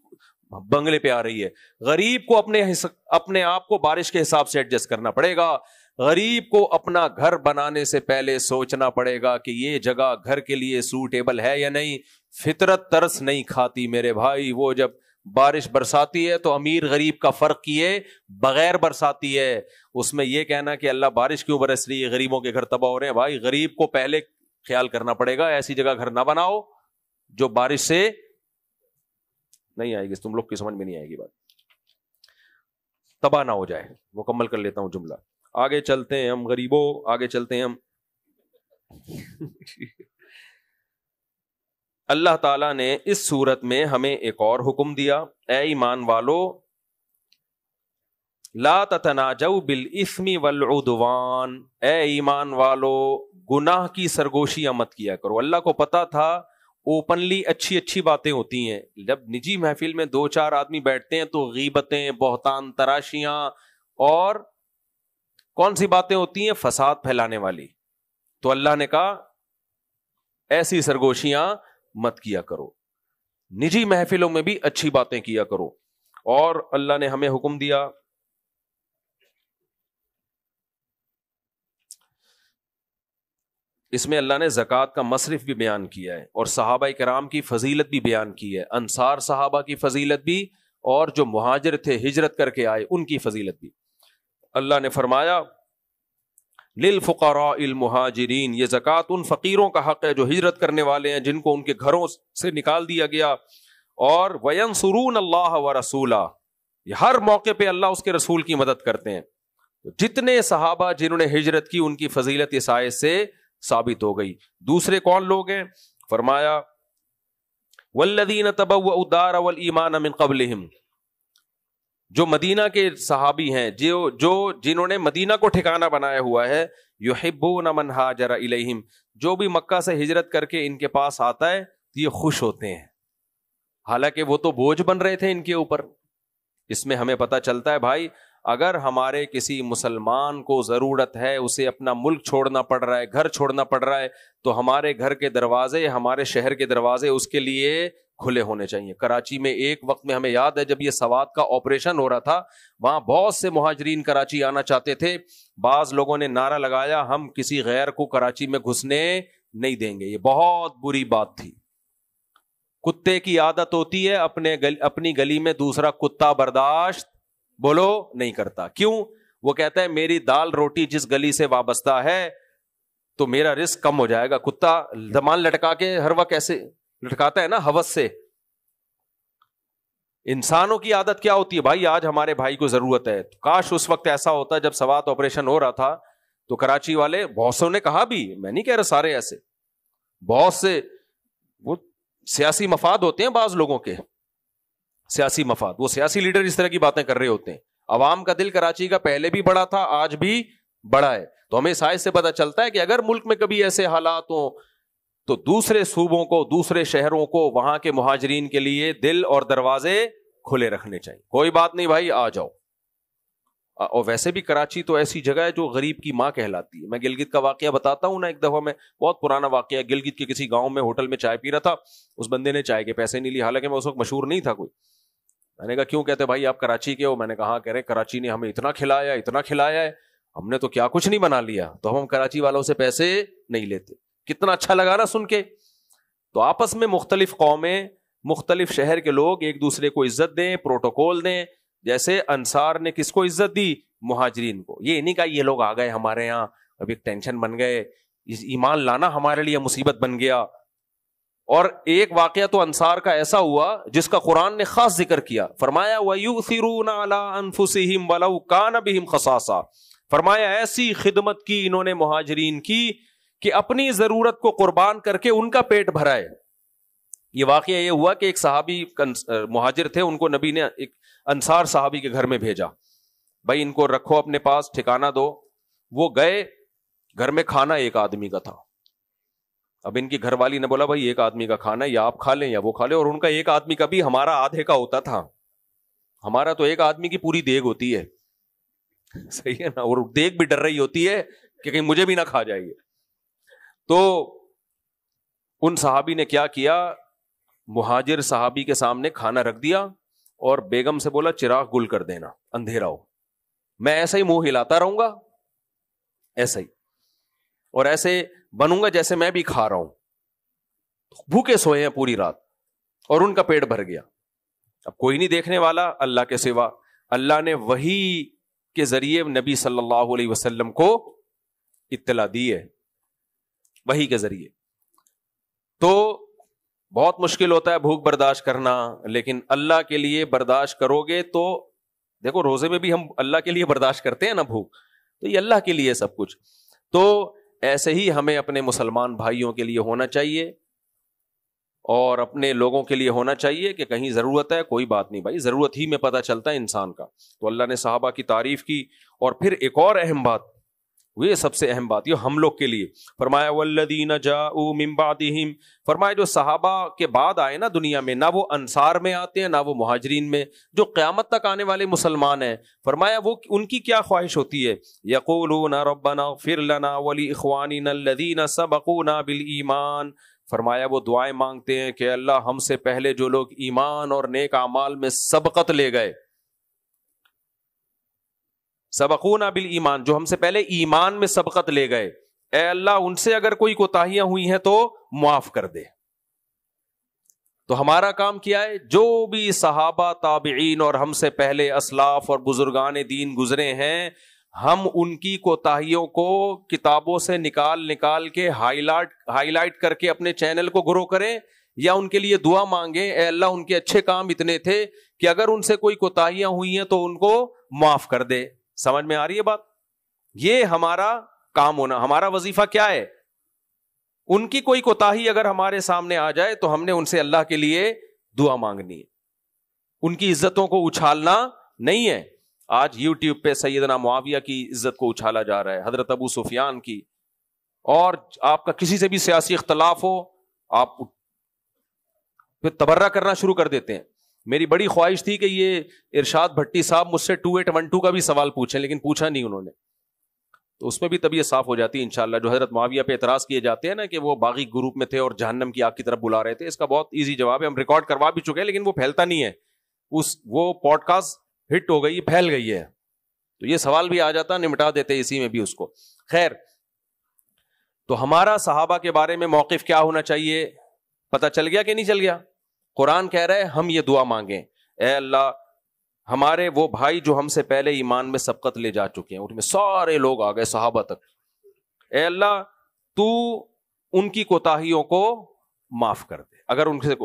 بنگلے پہ آ رہی ہے. غریب کو اپنے آپ کو بارش کے حساب سے ایڈجسٹ کرنا پڑے گا. غریب کو اپنا گھر بنانے سے پہلے سوچنا پڑے گا کہ یہ جگہ گھر کے لیے سوٹیبل ہے یا نہیں. فطرت ترس نہیں کھاتی میرے بھائی. وہ جب بارش برساتی ہے تو امیر غریب کا فرق کیے بغیر برساتی ہے. اس میں یہ کہنا کہ اللہ بارش کیوں برس رہی ہے، غریبوں کے گھر تباہ ہو رہے ہیں، بھائی غریب کو پہلے خیال کرنا پڑے گا. ایسی جگہ گھر نہ بناؤ جو بارش سے نہیں آئے گی. تم لوگ کی سمجھ میں نہیں آئے گی بات، تباہ نہ ہو جائے. مکمل کر لیتا ہوں جملہ. آگے چلتے ہیں ہم غریبوں، آگے چلتے ہیں ہم. اللہ تعالیٰ نے اس صورت میں ہمیں ایک اور حکم دیا، اے ایمان والو لا تتناجوا بالاثم والعدوان. اے ایمان والو گناہ کی سرگوشیاں مت کیا کرو. اللہ کو پتا تھا اوپنلی اچھی باتیں ہوتی ہیں، جب نجی محفل میں 2-4 آدمی بیٹھتے ہیں تو غیبتیں، بہتان تراشیاں اور کون سی باتیں ہوتی ہیں؟ فساد پھیلانے والی. تو اللہ نے کہا ایسی سرگوشیاں مت کیا کرو. نجی محفلوں میں بھی اچھی باتیں کیا کرو. اور اللہ نے ہمیں حکم دیا اس میں اللہ نے زکوٰۃ کا مصرف بھی بیان کیا ہے اور صحابہ کرام کی فضیلت بھی بیان کی ہے. انصار صحابہ کی فضیلت بھی اور جو مہاجر تھے ہجرت کر کے آئے ان کی فضیلت بھی. اللہ نے فرمایا للفقراء المہاجرین، یہ زکوٰۃ ان فقیروں کا حق ہے جو ہجرت کرنے والے ہیں، جن کو ان کے گھروں سے نکال دیا گیا. اور وینصرون اللہ ورسولہ، یہ ہر موقع پہ اللہ اس کے رسول کی مدد کرتے ہیں. جتنے صحابہ جنہوں نے ہجرت کی ان کی فضیلت اس آیت سے ثابت ہو گئی. دوسرے کون لوگ ہیں؟ فرمایا والذین تبوؤوا الدار والایمان من قبلہم، جو مدینہ کے صحابی ہیں، جنہوں نے مدینہ کو ٹھکانہ بنایا ہوا ہے، یحبون من ہاجر الیہم، جو بھی مکہ سے ہجرت کر کے ان کے پاس آتا ہے یہ خوش ہوتے ہیں، حالانکہ وہ تو بوجھ بن رہے تھے ان کے اوپر. اس میں ہمیں پتہ چلتا ہے بھائی اگر ہمارے کسی مسلمان کو ضرورت ہے، اسے اپنا ملک چھوڑنا پڑ رہا ہے، گھر چھوڑنا پڑ رہا ہے، تو ہمارے گھر کے دروازے، ہمارے شہر کے دروازے اس کے لیے کھلے ہونے چاہیے. کراچی میں ایک وقت میں ہمیں یاد ہے جب یہ سوات کا آپریشن ہو رہا تھا، وہاں بہت سے مہاجرین کراچی آنا چاہتے تھے. بعض لوگوں نے نعرہ لگایا ہم کسی غیر کو کراچی میں گھسنے نہیں دیں گے. یہ بہت بری بات تھی. کتے کی عادت ہوتی ہے اپنی گلی میں دوسرا کتا برداشت بولو نہیں کرتا. کیوں؟ وہ کہتا ہے میری دال روٹی جس گلی سے وابستہ ہے تو میرا رزق کم ہو جائے گا. کتا دمان لٹکا کے ہر وقت ایسے لٹکاتا ہے نا ہوس سے. انسانوں کی عادت کیا ہوتی ہے بھائی؟ آج ہمارے بھائی کو ضرورت ہے، کاش اس وقت ایسا ہوتا جب سوات آپریشن ہو رہا تھا تو کراچی والے بہت سے نے کہا بھی، میں نہیں کہہ رہا سارے ایسے، بہت سے وہ سیاسی مفاد ہوتے ہیں بعض لوگوں کے، سیاسی مفاد، وہ سیاسی لیڈر اس طرح کی باتیں کر رہے ہوتے ہیں. عوام کا دل کراچی کا پہلے بھی بڑا تھا آج بھی بڑا ہے. تو ہمیں اس آیت سے پتہ چلتا ہے کہ اگر ملک میں کبھی ایسے حالات ہوں تو دوسرے صوبوں کو, دوسرے شہروں کو, وہاں کے مہاجرین کے لیے دل اور دروازے کھلے رکھنے چاہیے. کوئی بات نہیں بھائی, آ جاؤ. اور ویسے بھی کراچی تو ایسی جگہ ہے جو غریب کی ماں کہلاتی ہے. میں گلگت کا واقعہ بتاتا ہوں نا. ایک دفعہ میں, بہت پرانا واقعہ ہے, گلگت کے کسی گاؤں میں ہوٹل میں چائے پی رہا تھا. اس بندے نے چائے کے پیسے نہیں لیے, حالانکہ میں اس وقت مشہور نہیں تھا کوئی. میں نے کہا کیوں؟ کہتے بھائی آپ کراچی کے ہو. میں نے کہا کہہ رہے کراچی نے ہمیں اتنا کھلایا ہے, ہم نے تو کیا کچھ نہیں بنا لیا, تو ہم کراچی والوں سے پیسے نہیں لیتے. کتنا اچھا لگا نا سن کے. تو آپس میں مختلف قومیں, مختلف شہر کے لوگ ایک دوسرے کو عزت دیں, پروٹوکول دیں. جیسے انصار نے کس کو عزت دی؟ مہاجرین کو. یہ نہیں کہا یہ لوگ آ گئے ہمارے یہاں, اب ایک ٹینشن بن گئے, ایمان لانا ہمارے لیے مصیبت بن گیا. اور ایک واقعہ تو انصار کا ایسا ہوا جس کا قرآن نے خاص ذکر کیا. فرمایا وَيُؤْثِرُونَ عَلَىٰ أَنفُسِهِمْ وَلَوْ كَانَ بِهِمْ خَصَاصَةٌ. فرمایا ایسی خدمت کی انہوں نے مہاجرین کی کہ اپنی ضرورت کو قربان کر کے ان کا پیٹ بھرائے. یہ واقعہ یہ ہوا کہ ایک صحابی مہاجر تھے, ان کو نبی نے ایک انصار صحابی کے گھر میں بھیجا. بھائی ان کو رکھو اپنے پاس, ٹھکانہ دو. وہ گئے, گھر میں کھانا ایک آدمی کا تھا. اب ان کی گھر والی نے بولا بھائی ایک آدمی کا کھانا ہے, یا آپ کھا لیں یا وہ کھا لیں. اور ان کا ایک آدمی کا بھی ہمارا آدھے کا ہوتا تھا. ہمارا تو ایک آدمی کی پوری دیگ ہوتی ہے, صحیح ہے نا, اور دیگ بھی ڈر رہی ہوتی ہے کہ کہیں مجھے بھی نہ کھا جائے. تو ان صحابی نے کیا کیا, مہاجر صحابی کے سامنے کھانا رکھ دیا اور بیگم سے بولا چراغ گل کر دینا, اندھیرا ہو, میں ایسا ہی منہ ہلاتا رہوں گا, ایسا ہی, اور ایسے بنوں گا جیسے میں بھی کھا رہا ہوں. بھوکے سوئے ہیں پوری رات اور ان کا پیٹ بھر گیا. اب کوئی نہیں دیکھنے والا اللہ کے سوا. اللہ نے وحی کے ذریعے نبی صلی اللہ علیہ وسلم کو اطلاع دی ہے, وحی کے ذریعے. تو بہت مشکل ہوتا ہے بھوک برداشت کرنا, لیکن اللہ کے لیے برداشت کرو گے تو دیکھو روزے میں بھی ہم اللہ کے لیے برداشت کرتے ہیں نا بھوک, تو یہ اللہ کے لیے سب کچھ. تو ایسے ہی ہمیں اپنے مسلمان بھائیوں کے لیے ہونا چاہیے اور اپنے لوگوں کے لیے ہونا چاہیے کہ کہیں ضرورت ہے, کوئی بات نہیں بھائی, ضرورت ہی میں پتہ چلتا ہے انسان کا. تو اللہ نے صحابہ کی تعریف کی. اور پھر ایک اور اہم بات, یہ سب سے اہم بات, یہ ہم لوگ کے لیے فرمایا والذین جاءوا من بعدہم. فرمایا جو صحابہ کے بعد آئے نا دنیا میں, نہ وہ انصار میں آتے ہیں نہ وہ مہاجرین میں, جو قیامت تک آنے والے مسلمان ہیں, فرمایا وہ ان کی کیا خواہش ہوتی ہے؟ یقولون ربنا اغفر لنا ولاخواننا الذین سبقونا بالایمان. فرمایا وہ دعائیں مانگتے ہیں کہ اللہ ہم سے پہلے جو لوگ ایمان اور نیک اعمال میں سبقت لے گئے, سبقونا بالایمان, جو ہم سے پہلے ایمان میں سبقت لے گئے, اے اللہ ان سے اگر کوئی کوتاہیاں ہوئی ہیں تو معاف کر دے. تو ہمارا کام کیا ہے؟ جو بھی صحابہ تابعین اور ہم سے پہلے اسلاف اور بزرگان دین گزرے ہیں, ہم ان کی کوتاہیوں کو کتابوں سے نکال کے ہائی لائٹ کر کے اپنے چینل کو گرو کریں, یا ان کے لیے دعا مانگیں اے اللہ ان کے اچھے کام اتنے تھے کہ اگر ان سے کوئی کوتاہیاں ہوئی ہیں تو ان کو معاف کر دے. سمجھ میں آ رہی ہے بات؟ یہ ہمارا کام ہونا, ہمارا وظیفہ کیا ہے؟ ان کی کوئی کوتاہی اگر ہمارے سامنے آ جائے تو ہم نے ان سے اللہ کے لیے دعا مانگنی ہے, ان کی عزتوں کو اچھالنا نہیں ہے. آج یوٹیوب پہ سیدنا معاویہ کی عزت کو اچھالا جا رہا ہے, حضرت ابو سفیان کی, اور آپ کا کسی سے بھی سیاسی اختلاف ہو آپ پھر تبرہ کرنا شروع کر دیتے ہیں. میری بڑی خواہش تھی کہ یہ ارشاد بھٹی صاحب مجھ سے 2812 کا بھی سوال پوچھیں, لیکن پوچھا نہیں انہوں نے, تو اس میں بھی طبیعت صاف ہو جاتی ہے انشاءاللہ. جو حضرت معاویہ پہ اعتراض کیے جاتے ہیں نا کہ وہ باغی گروپ میں تھے اور جہنم کی آگ کی طرف بلا رہے تھے, اس کا بہت ایزی جواب ہے, ہم ریکارڈ کروا بھی چکے ہیں لیکن وہ پھیلتا نہیں ہے. وہ پوڈ کاسٹ ہٹ ہو گئی, پھیل گئی ہے, تو یہ سوال بھی آ جاتا, نمٹا دیتے اسی میں بھی اس کو. خیر, تو ہمارا صحابہ کے بارے میں موقف کیا ہونا چاہیے؟ پتہ چل گیا کہ نہیں چل گیا؟ قرآن کہہ رہا ہے ہم یہ دعا مانگیں, اے اللہ ہمارے وہ بھائی جو ہم سے پہلے ایمان میں سبقت لے جا چکے ہیں, ان میں سارے لوگ آ گئے صحابہ تک, اے اللہ تو ان کی کوتاہیوں کو معاف کر دے. اگر ان سے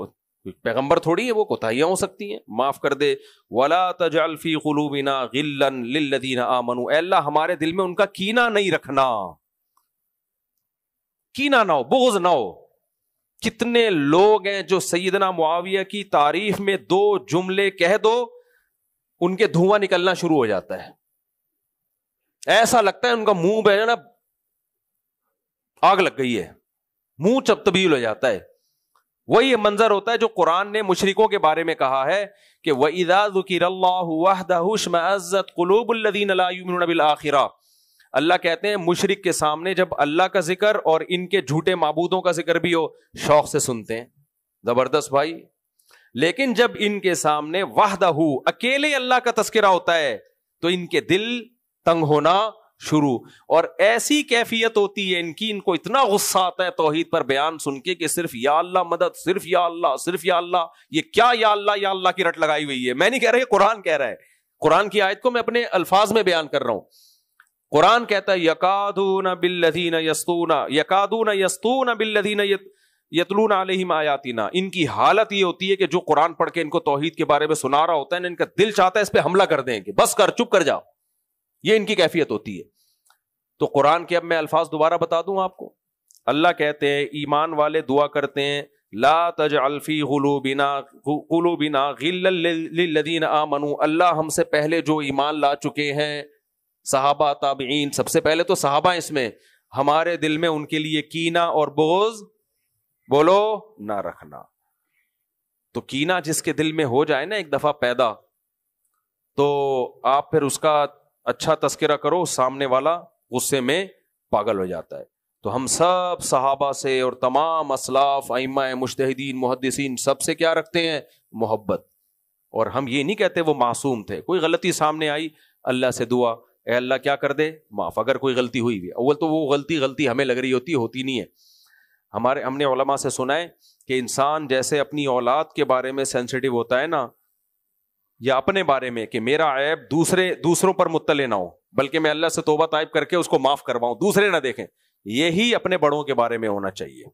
پیغمبر تھوڑی ہے, وہ کوتاہیاں ہو سکتی ہیں, معاف کر دے. وَلَا تَجْعَلْ فِي قُلُوبِنَا غِلًّا لِلَّذِينَ آمَنُوا. اے اللہ ہمارے دل میں ان کا کینہ نہیں رکھنا, کینہ نہ ہو, بغض نہ ہو. کتنے لوگ ہیں جو سیدنا معاویہ کی تعریف میں 2 جملے کہہ دو ان کے دھواں نکلنا شروع ہو جاتا ہے, ایسا لگتا ہے ان کا منہ پہ نا آگ لگ گئی ہے, منہ تبدیل ہو جاتا ہے. وہی منظر ہوتا ہے جو قرآن نے مشرکوں کے بارے میں کہا ہے کہ وَإِذَا ذُكِرَ اللَّهُ وَحْدَهُ اشْمَأَزَّتْ قُلُوبُ الَّذِينَ لَا يُؤْمِنُونَ بِالْآخِرَةِ. اللہ کہتے ہیں مشرک کے سامنے جب اللہ کا ذکر اور ان کے جھوٹے معبودوں کا ذکر بھی ہو شوق سے سنتے ہیں. زبردست بھائی. لیکن جب ان کے سامنے وحدہ اکیلے اللہ کا تذکرہ ہوتا ہے تو ان کے دل تنگ ہونا شروع. اور ایسی کیفیت ہوتی ہے ان کی, ان کو اتنا غصہ آتا ہے توحید پر بیان سن کے کہ صرف یا اللہ مدد, صرف یا اللہ, صرف یا اللہ. یہ کیا یا اللہ کی رٹ لگائی ہوئی ہے. میں نہیں کہہ رہا, قرآن کہہ رہا ہے. قرآن کی آیت کو میں اپنے الفاظ میں بیان کر رہا ہوں. قرآن کہتا ہے یکادون بالذین یسطون بالذین یتلون علیہم آیاتنا. ان کی حالت یہ ہوتی ہے کہ جو قرآن پڑھ کے ان کو توحید کے بارے میں سنا رہا ہوتا ہے نا, ان کا دل چاہتا ہے اس پہ حملہ کر دیں کہ بس کر, چپ کر جاؤ. یہ ان کی کیفیت ہوتی ہے. تو قرآن کے اب میں الفاظ دوبارہ بتا دوں آپ کو. اللہ کہتے ہیں ایمان والے دعا کرتے ہیں لا تجعل فی قلوبنا غلا للذین آمنوا. اللہ ہم سے پہلے جو ایمان لا چکے ہیں صحابہ تابعین, سب سے پہلے تو صحابہ, اس میں ہمارے دل میں ان کے لیے کینہ اور بغض بولو نہ رکھنا. تو کینہ جس کے دل میں ہو جائے نا ایک دفعہ پیدا, تو آپ پھر اس کا اچھا تذکرہ کرو, سامنے والا غصے میں پاگل ہو جاتا ہے. تو ہم سب صحابہ سے اور تمام اسلاف ائمہ مجتہدین محدثین سب سے کیا رکھتے ہیں؟ محبت. اور ہم یہ نہیں کہتے وہ معصوم تھے. کوئی غلطی سامنے آئی اللہ سے دعا, اے اللہ کیا کر دے معاف, اگر کوئی غلطی ہوئی بھی. اول تو وہ غلطی ہمیں لگ رہی ہوتی نہیں ہے. ہم نے علماء سے سنا ہے کہ انسان جیسے اپنی اولاد کے بارے میں سینسیٹیو ہوتا ہے نا, یا اپنے بارے میں کہ میرا عیب دوسروں پر مطلع نہ ہو, بلکہ میں اللہ سے توبہ طائب کر کے اس کو معاف کرواؤں, دوسرے نہ دیکھیں, یہی اپنے بڑوں کے بارے میں ہونا چاہیے.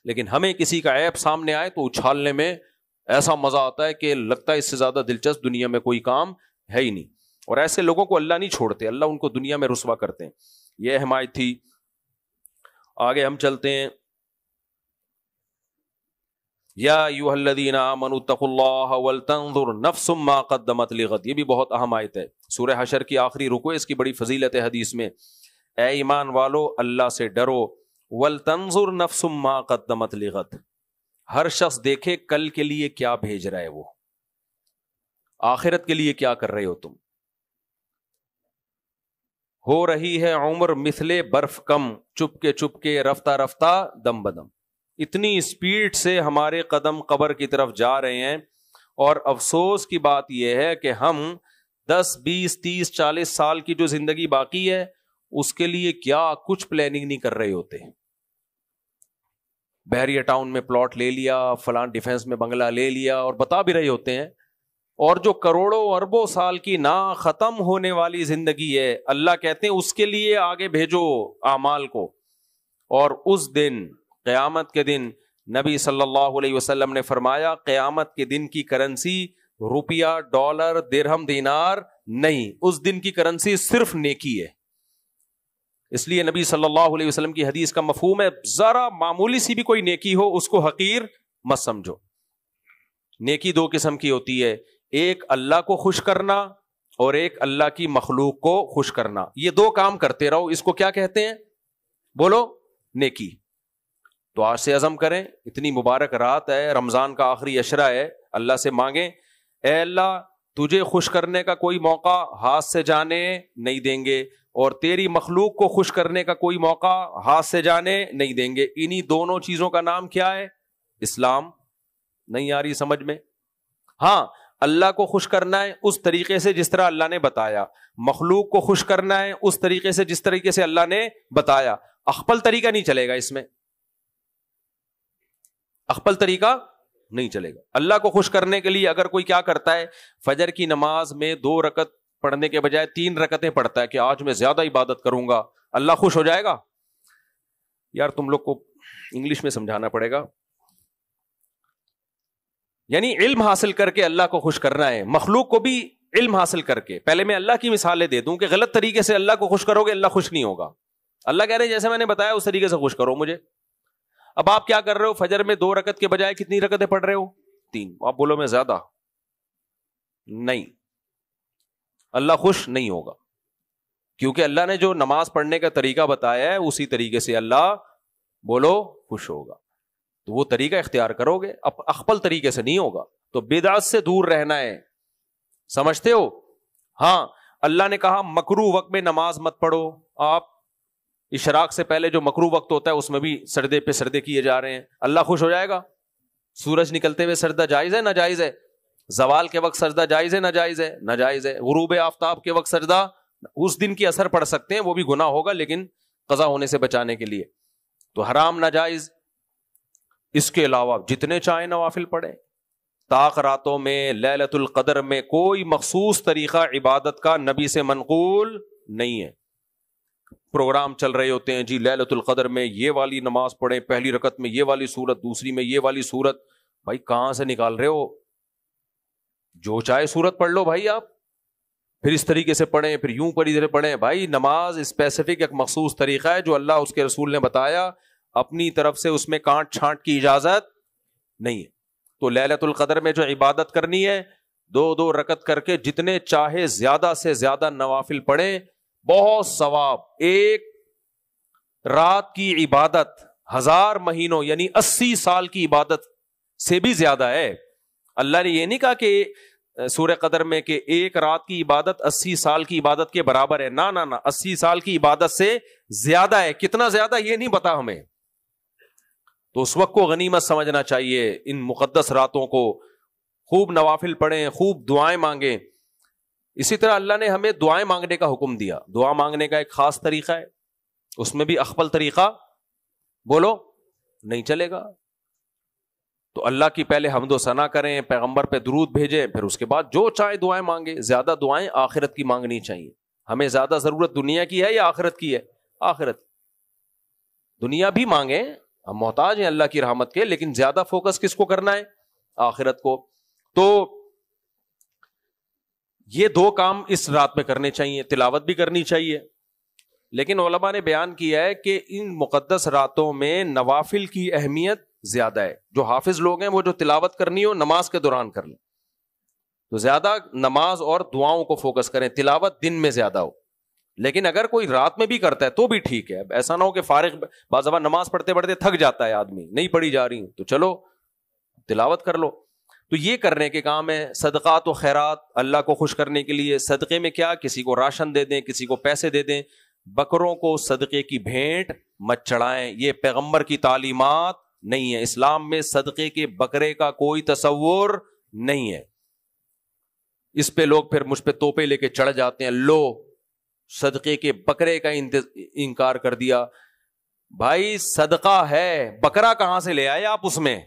لیکن ہمیں کسی کا عیب سامنے آئے تو اچھالنے میں ایسا مزہ آتا ہے کہ لگتا ہے اس سے زیادہ دلچسپ دنیا میں کوئی کام ہے ہی نہیں. اور ایسے لوگوں کو اللہ نہیں چھوڑتے, اللہ ان کو دنیا میں رسوا کرتے ہیں. یہ حمایت تھی. آگے ہم چلتے ہیں. یا ایھا الذین آمنوا اتقوا اللہ ولتنظر نفس ما قدمت لغد. یہ بھی بہت اہم آیت ہے, سورہ حشر کی آخری رکوع, اس کی بڑی فضیلت ہے حدیث میں. اے ایمان والو اللہ سے ڈرو, ولتنظر نفس ما قدمت لغد. ہر شخص دیکھے کل کے لیے کیا بھیج رہا ہے, وہ آخرت کے لیے کیا کر رہے ہو تم. ہو رہی ہے عمر مثلے برف کم, چپ کے رفتہ رفتہ دم بدم. اتنی اسپیڈ سے ہمارے قدم قبر کی طرف جا رہے ہیں. اور افسوس کی بات یہ ہے کہ ہم 10, 20, 30, 40 سال کی جو زندگی باقی ہے اس کے لیے کیا کچھ پلاننگ نہیں کر رہے ہوتے. بحریہ ٹاؤن میں پلاٹ لے لیا, فلاں ڈیفنس میں بنگلہ لے لیا, اور بتا بھی رہے ہوتے ہیں. اور جو کروڑوں اربوں سال کی نا ختم ہونے والی زندگی ہے, اللہ کہتے ہیں اس کے لیے آگے بھیجو اعمال کو. اور اس دن قیامت کے دن نبی صلی اللہ علیہ وسلم نے فرمایا قیامت کے دن کی کرنسی روپیہ, ڈالر, درہم, دینار نہیں, اس دن کی کرنسی صرف نیکی ہے. اس لیے نبی صلی اللہ علیہ وسلم کی حدیث کا مفہوم ہے ذرا معمولی سی بھی کوئی نیکی ہو اس کو حقیر مت سمجھو. نیکی 2 قسم کی ہوتی ہے, ایک اللہ کو خوش کرنا اور ایک اللہ کی مخلوق کو خوش کرنا. یہ 2 کام کرتے رہو, اس کو کیا کہتے ہیں بولو؟ نیکی. تو آج سے عزم کریں, اتنی مبارک رات ہے, رمضان کا آخری عشرہ ہے, اللہ سے مانگیں اے اللہ تجھے خوش کرنے کا کوئی موقع ہاتھ سے جانے نہیں دیں گے, اور تیری مخلوق کو خوش کرنے کا کوئی موقع ہاتھ سے جانے نہیں دیں گے. انہی دونوں چیزوں کا نام کیا ہے؟ اسلام. نہیں آ رہی سمجھ میں؟ ہاں, اللہ کو خوش کرنا ہے اس طریقے سے جس طرح اللہ نے بتایا, مخلوق کو خوش کرنا ہے اس طریقے سے جس طریقے سے اللہ نے بتایا. اخپل طریقہ نہیں چلے گا اس میں, اخپل طریقہ نہیں چلے گا. اللہ کو خوش کرنے کے لیے اگر کوئی کیا کرتا ہے, فجر کی نماز میں 2 رکعت پڑھنے کے بجائے 3 رکعتیں پڑھتا ہے کہ آج میں زیادہ عبادت کروں گا, اللہ خوش ہو جائے گا؟ یار تم لوگ کو انگلش میں سمجھانا پڑے گا. یعنی علم حاصل کر کے اللہ کو خوش کرنا ہے, مخلوق کو بھی علم حاصل کر کے. پہلے میں اللہ کی مثالیں دے دوں کہ غلط طریقے سے اللہ کو خوش کرو گے اللہ خوش نہیں ہوگا. اللہ کہہ رہے ہیں جیسے میں نے بتایا اس طریقے سے خوش کرو مجھے. اب آپ کیا کر رہے ہو, فجر میں 2 رکعت کے بجائے کتنی رکعتیں پڑھ رہے ہو؟ 3. آپ بولو میں زیادہ نہیں, اللہ خوش نہیں ہوگا, کیونکہ اللہ نے جو نماز پڑھنے کا طریقہ بتایا ہے اسی طریقے سے اللہ بولو خوش ہوگا. تو وہ طریقہ اختیار کرو گے, اب اخپل طریقے سے نہیں ہوگا. تو بدعت سے دور رہنا ہے, سمجھتے ہو. ہاں اللہ نے کہا مکروہ وقت میں نماز مت پڑھو. آپ اشراق سے پہلے جو مکروہ وقت ہوتا ہے اس میں بھی سجدے پہ سجدے کیے جا رہے ہیں, اللہ خوش ہو جائے گا؟ سورج نکلتے ہوئے سجدہ جائز ہے ناجائز ہے؟ زوال کے وقت سجدہ جائز ہے ناجائز ہے؟ ناجائز ہے. غروب آفتاب کے وقت سجدہ, اس دن کی اثر پڑ سکتے ہیں, وہ بھی گناہ ہوگا لیکن قضا ہونے سے بچانے کے لیے. تو حرام ناجائز. اس کے علاوہ جتنے چاہیں نوافل پڑھیں. طاق راتوں میں, لیلۃ القدر میں کوئی مخصوص طریقہ عبادت کا نبی سے منقول نہیں ہے. پروگرام چل رہے ہوتے ہیں جی لیلۃ القدر میں یہ والی نماز پڑھیں, پہلی رکعت میں یہ والی سورت, دوسری میں یہ والی سورت. بھائی کہاں سے نکال رہے ہو؟ جو چاہے سورت پڑھ لو بھائی آپ, پھر اس طریقے سے پڑھیں, پھر یوں پڑھیں. بھائی نماز اسپیسیفک ایک مخصوص طریقہ ہے جو اللہ اس کے رسول نے بتایا, اپنی طرف سے اس میں کانٹ چھانٹ کی اجازت نہیں ہے. تو لیلۃ القدر میں جو عبادت کرنی ہے 2 رکعت کر کے جتنے چاہے زیادہ سے زیادہ نوافل پڑھیں, بہت ثواب. ایک رات کی عبادت 1000 مہینوں یعنی 80 سال کی عبادت سے بھی زیادہ ہے. اللہ نے یہ نہیں کہا کہ سورہ قدر میں کہ ایک رات کی عبادت 80 سال کی عبادت کے برابر ہے. نہ 80 سال کی عبادت سے زیادہ ہے. کتنا زیادہ یہ نہیں پتا ہمیں. تو اس وقت کو غنیمت سمجھنا چاہیے. ان مقدس راتوں کو خوب نوافل پڑھیں, خوب دعائیں مانگیں. اسی طرح اللہ نے ہمیں دعائیں مانگنے کا حکم دیا. دعا مانگنے کا ایک خاص طریقہ ہے, اس میں بھی اخپل طریقہ بولو نہیں چلے گا. تو اللہ کی پہلے حمد و ثنا کریں, پیغمبر پہ درود بھیجیں, پھر اس کے بعد جو چاہے دعائیں مانگیں. زیادہ دعائیں آخرت کی مانگنی چاہیے. ہمیں زیادہ ضرورت دنیا کی ہے یا آخرت کی ہے؟ آخرت. دنیا بھی مانگیں, ہم محتاج ہیں اللہ کی رحمت کے, لیکن زیادہ فوکس کس کو کرنا ہے؟ آخرت کو. تو یہ 2 کام اس رات میں کرنے چاہیے. تلاوت بھی کرنی چاہیے, لیکن علماء نے بیان کیا ہے کہ ان مقدس راتوں میں نوافل کی اہمیت زیادہ ہے. جو حافظ لوگ ہیں وہ جو تلاوت کرنی ہو نماز کے دوران کر لیں, تو زیادہ نماز اور دعاؤں کو فوکس کریں. تلاوت دن میں زیادہ ہو, لیکن اگر کوئی رات میں بھی کرتا ہے تو بھی ٹھیک ہے. ایسا نہ ہو کہ فارغ بعض دفعہ نماز پڑھتے پڑھتے تھک جاتا ہے آدمی, نہیں پڑھی جا رہی تو چلو تلاوت کر لو. تو یہ کرنے کے کام ہے. صدقات و خیرات اللہ کو خوش کرنے کے لیے. صدقے میں کیا؟ کسی کو راشن دے دیں, کسی کو پیسے دے دیں. بکروں کو صدقے کی بھینٹ مت چڑھائیں, یہ پیغمبر کی تعلیمات نہیں ہے. اسلام میں صدقے کے بکرے کا کوئی تصور نہیں ہے. اس پہ لوگ پھر مجھ پہ توپے لے کے چڑھ جاتے ہیں, لو صدقے کے بکرے کا انکار کر دیا. بھائی صدقہ ہے, بکرا کہاں سے لے آئے آپ؟ اس میں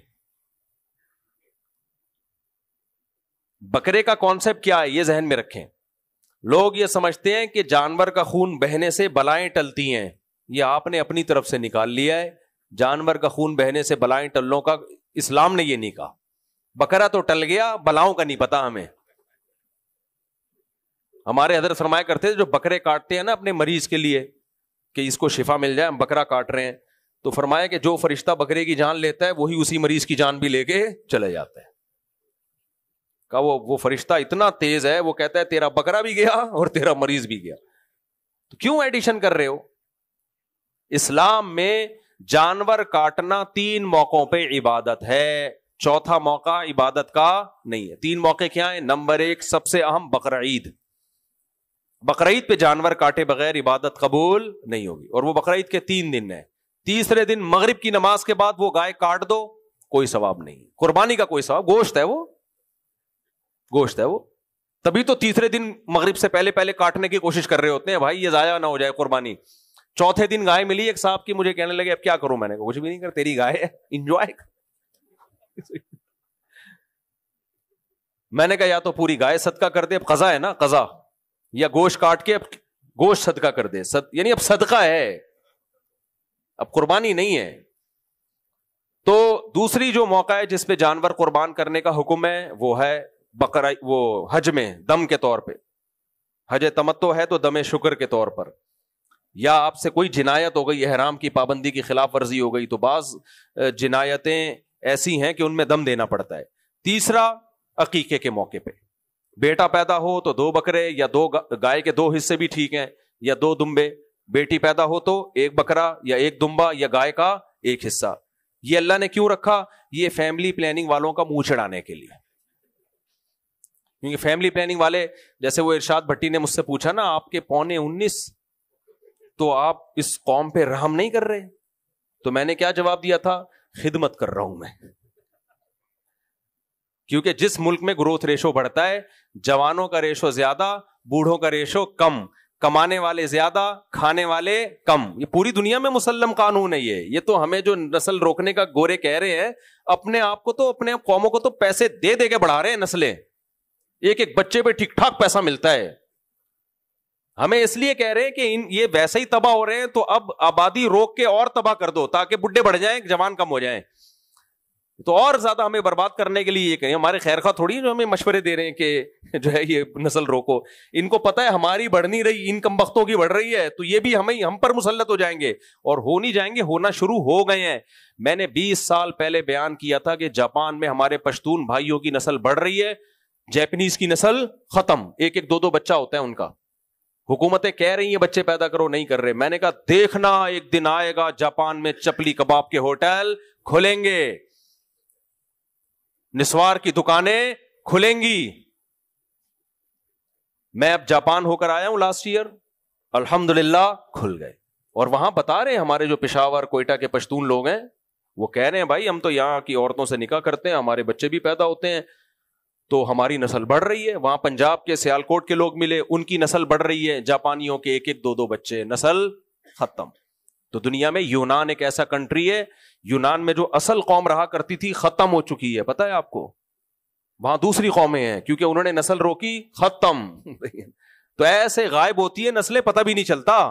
بکرے کا کانسیپٹ کیا ہے یہ ذہن میں رکھیں. لوگ یہ سمجھتے ہیں کہ جانور کا خون بہنے سے بلائیں ٹلتی ہیں. یہ آپ نے اپنی طرف سے نکال لیا ہے. جانور کا خون بہنے سے بلائیں ٹلنے کا اسلام نے یہ نہیں کہا. بکرا تو ٹل گیا, بلاؤں کا نہیں پتا ہمیں. ہمارے حضرت فرمایا کرتے تھے جو بکرے کاٹتے ہیں نا اپنے مریض کے لیے کہ اس کو شفا مل جائے, ہم بکرا کاٹ رہے ہیں, تو فرمایا کہ جو فرشتہ بکرے کی جان لیتا ہے وہی اسی مریض کی جان بھی لے کے چلے جاتا ہے. کہ وہ فرشتہ اتنا تیز ہے, وہ کہتا ہے تیرا بکرا بھی گیا اور تیرا مریض بھی گیا. تو کیوں ایڈیشن کر رہے ہو؟ اسلام میں جانور کاٹنا 3 موقعوں پہ عبادت ہے, چوتھا موقع عبادت کا نہیں ہے. 3 موقع کیا ہیں؟ نمبر 1 سب سے اہم بقرعید. بقرعید پہ جانور کاٹے بغیر عبادت قبول نہیں ہوگی, اور وہ بقرعید کے 3 دن ہیں. تیسرے دن مغرب کی نماز کے بعد وہ گائے کاٹ دو, کوئی ثواب نہیں. قربانی کا کوئی ثواب, گوشت ہے وہ, گوشت ہے وہ. تبھی تو تیسرے دن مغرب سے پہلے کاٹنے کی کوشش کر رہے ہوتے ہیں بھائی یہ ضائع نہ ہو جائے قربانی. چوتھے دن گائے ملی ایک صاحب کی, مجھے کہنے لگے اب کیا کروں؟ میں نے کہا کچھ بھی نہیں کر, تیری گائے ہے, انجوائے. میں نے کہا یا تو پوری گائے صدقہ کر دے, اب قضا ہے نا قضا, یا گوشت کاٹ کے اب گوشت صدقہ کر دے. یعنی اب صدقہ ہے, اب قربانی نہیں ہے. تو دوسری جو موقع ہے جس پہ جانور قربان کرنے کا حکم ہے وہ ہے بقرہ, وہ حج میں دم کے طور پہ. حج تمتع ہے تو دم شکر کے طور پر, یا آپ سے کوئی جنایت ہو گئی, احرام کی پابندی کی خلاف ورزی ہو گئی, تو بعض جنایتیں ایسی ہیں کہ ان میں دم دینا پڑتا ہے. تیسرا عقیقے کے موقع پہ, بیٹا پیدا ہو تو 2 بکرے یا 2 گائے کے 2 حصے بھی ٹھیک ہیں, یا 2 دمبے. بیٹی پیدا ہو تو 1 بکرا یا 1 دمبا یا گائے کا ایک حصہ. یہ اللہ نے کیوں رکھا؟ یہ فیملی پلاننگ والوں کا منہ چڑھانے کے لیے. کیونکہ فیملی پلاننگ والے, جیسے وہ ارشاد بھٹی نے مجھ سے پوچھا نا, آپ کے 19.25 تو آپ اس قوم پہ رحم نہیں کر رہے؟ تو میں نے کیا جواب دیا تھا؟ خدمت کر رہا ہوں میں. کیونکہ جس ملک میں گروتھ ریشو بڑھتا ہے, جوانوں کا ریشو زیادہ, بوڑھوں کا ریشو کم, کمانے والے زیادہ, کھانے والے کم. یہ پوری دنیا میں مسلم قانون ہے. یہ تو ہمیں جو نسل روکنے کا گورے کہہ رہے ہیں, اپنے آپ کو تو, اپنے قوموں کو تو پیسے دے دے کے بڑھا رہے ہیں نسلیں. ایک ایک بچے پہ ٹھیک ٹھاک پیسہ ملتا ہے. ہمیں اس لیے کہہ رہے ہیں کہ یہ ویسے ہی تباہ ہو رہے ہیں, تو اب آبادی روک کے اور تباہ کر دو تاکہ بڈھے بڑھ جائیں, جوان کم ہو جائیں. تو اور زیادہ ہمیں برباد کرنے کے لیے یہ کہیں. ہمارے خیر خواہ تھوڑی جو ہمیں مشورے دے رہے ہیں کہ جو ہے یہ نسل روکو. ان کو پتا ہے ہماری بڑھ نہیں رہی, ان کم بختوں کی بڑھ رہی ہے, تو یہ بھی ہم پر مسلط ہو جائیں گے. اور ہو نہیں جائیں گے, ہونا شروع ہو گئے ہیں. میں نے 20 سال پہلے بیان کیا تھا کہ جاپان میں ہمارے پشتون بھائیوں کی نسل بڑھ رہی ہے, جیپنیز کی نسل ختم. ایک ایک دو بچہ ہوتا ہے ان کا. حکومتیں کہہ رہی ہیں بچے پیدا کرو, نہیں کر رہے. میں نے کہا دیکھنا ایک دن آئے گا جاپان میں چپلی کباب کے ہوٹل کھلیں گے, نسوار کی دکانیں کھلیں گی. میں اب جاپان ہو کر آیا ہوں لاسٹ ایئر, الحمدللہ کھل گئے. اور وہاں بتا رہے ہیں ہمارے جو پشاور کوئٹہ کے پشتون لوگ ہیں, وہ کہہ رہے ہیں بھائی ہم تو یہاں کی عورتوں سے نکاح کرتے ہیں, ہمارے بچے بھی پیدا ہوتے ہیں, تو ہماری نسل بڑھ رہی ہے. وہاں پنجاب کے سیالکوٹ کے لوگ ملے, ان کی نسل بڑھ رہی ہے. جاپانیوں کے ایک ایک دو بچے, نسل ختم. تو دنیا میں یونان ایک ایسا کنٹری ہے, یونان میں جو اصل قوم رہا کرتی تھی ختم ہو چکی ہے. پتہ ہے آپ کو؟ وہاں دوسری قومیں ہیں, کیونکہ انہوں نے نسل روکی, ختم. تو ایسے غائب ہوتی ہے نسلیں, پتہ بھی نہیں چلتا,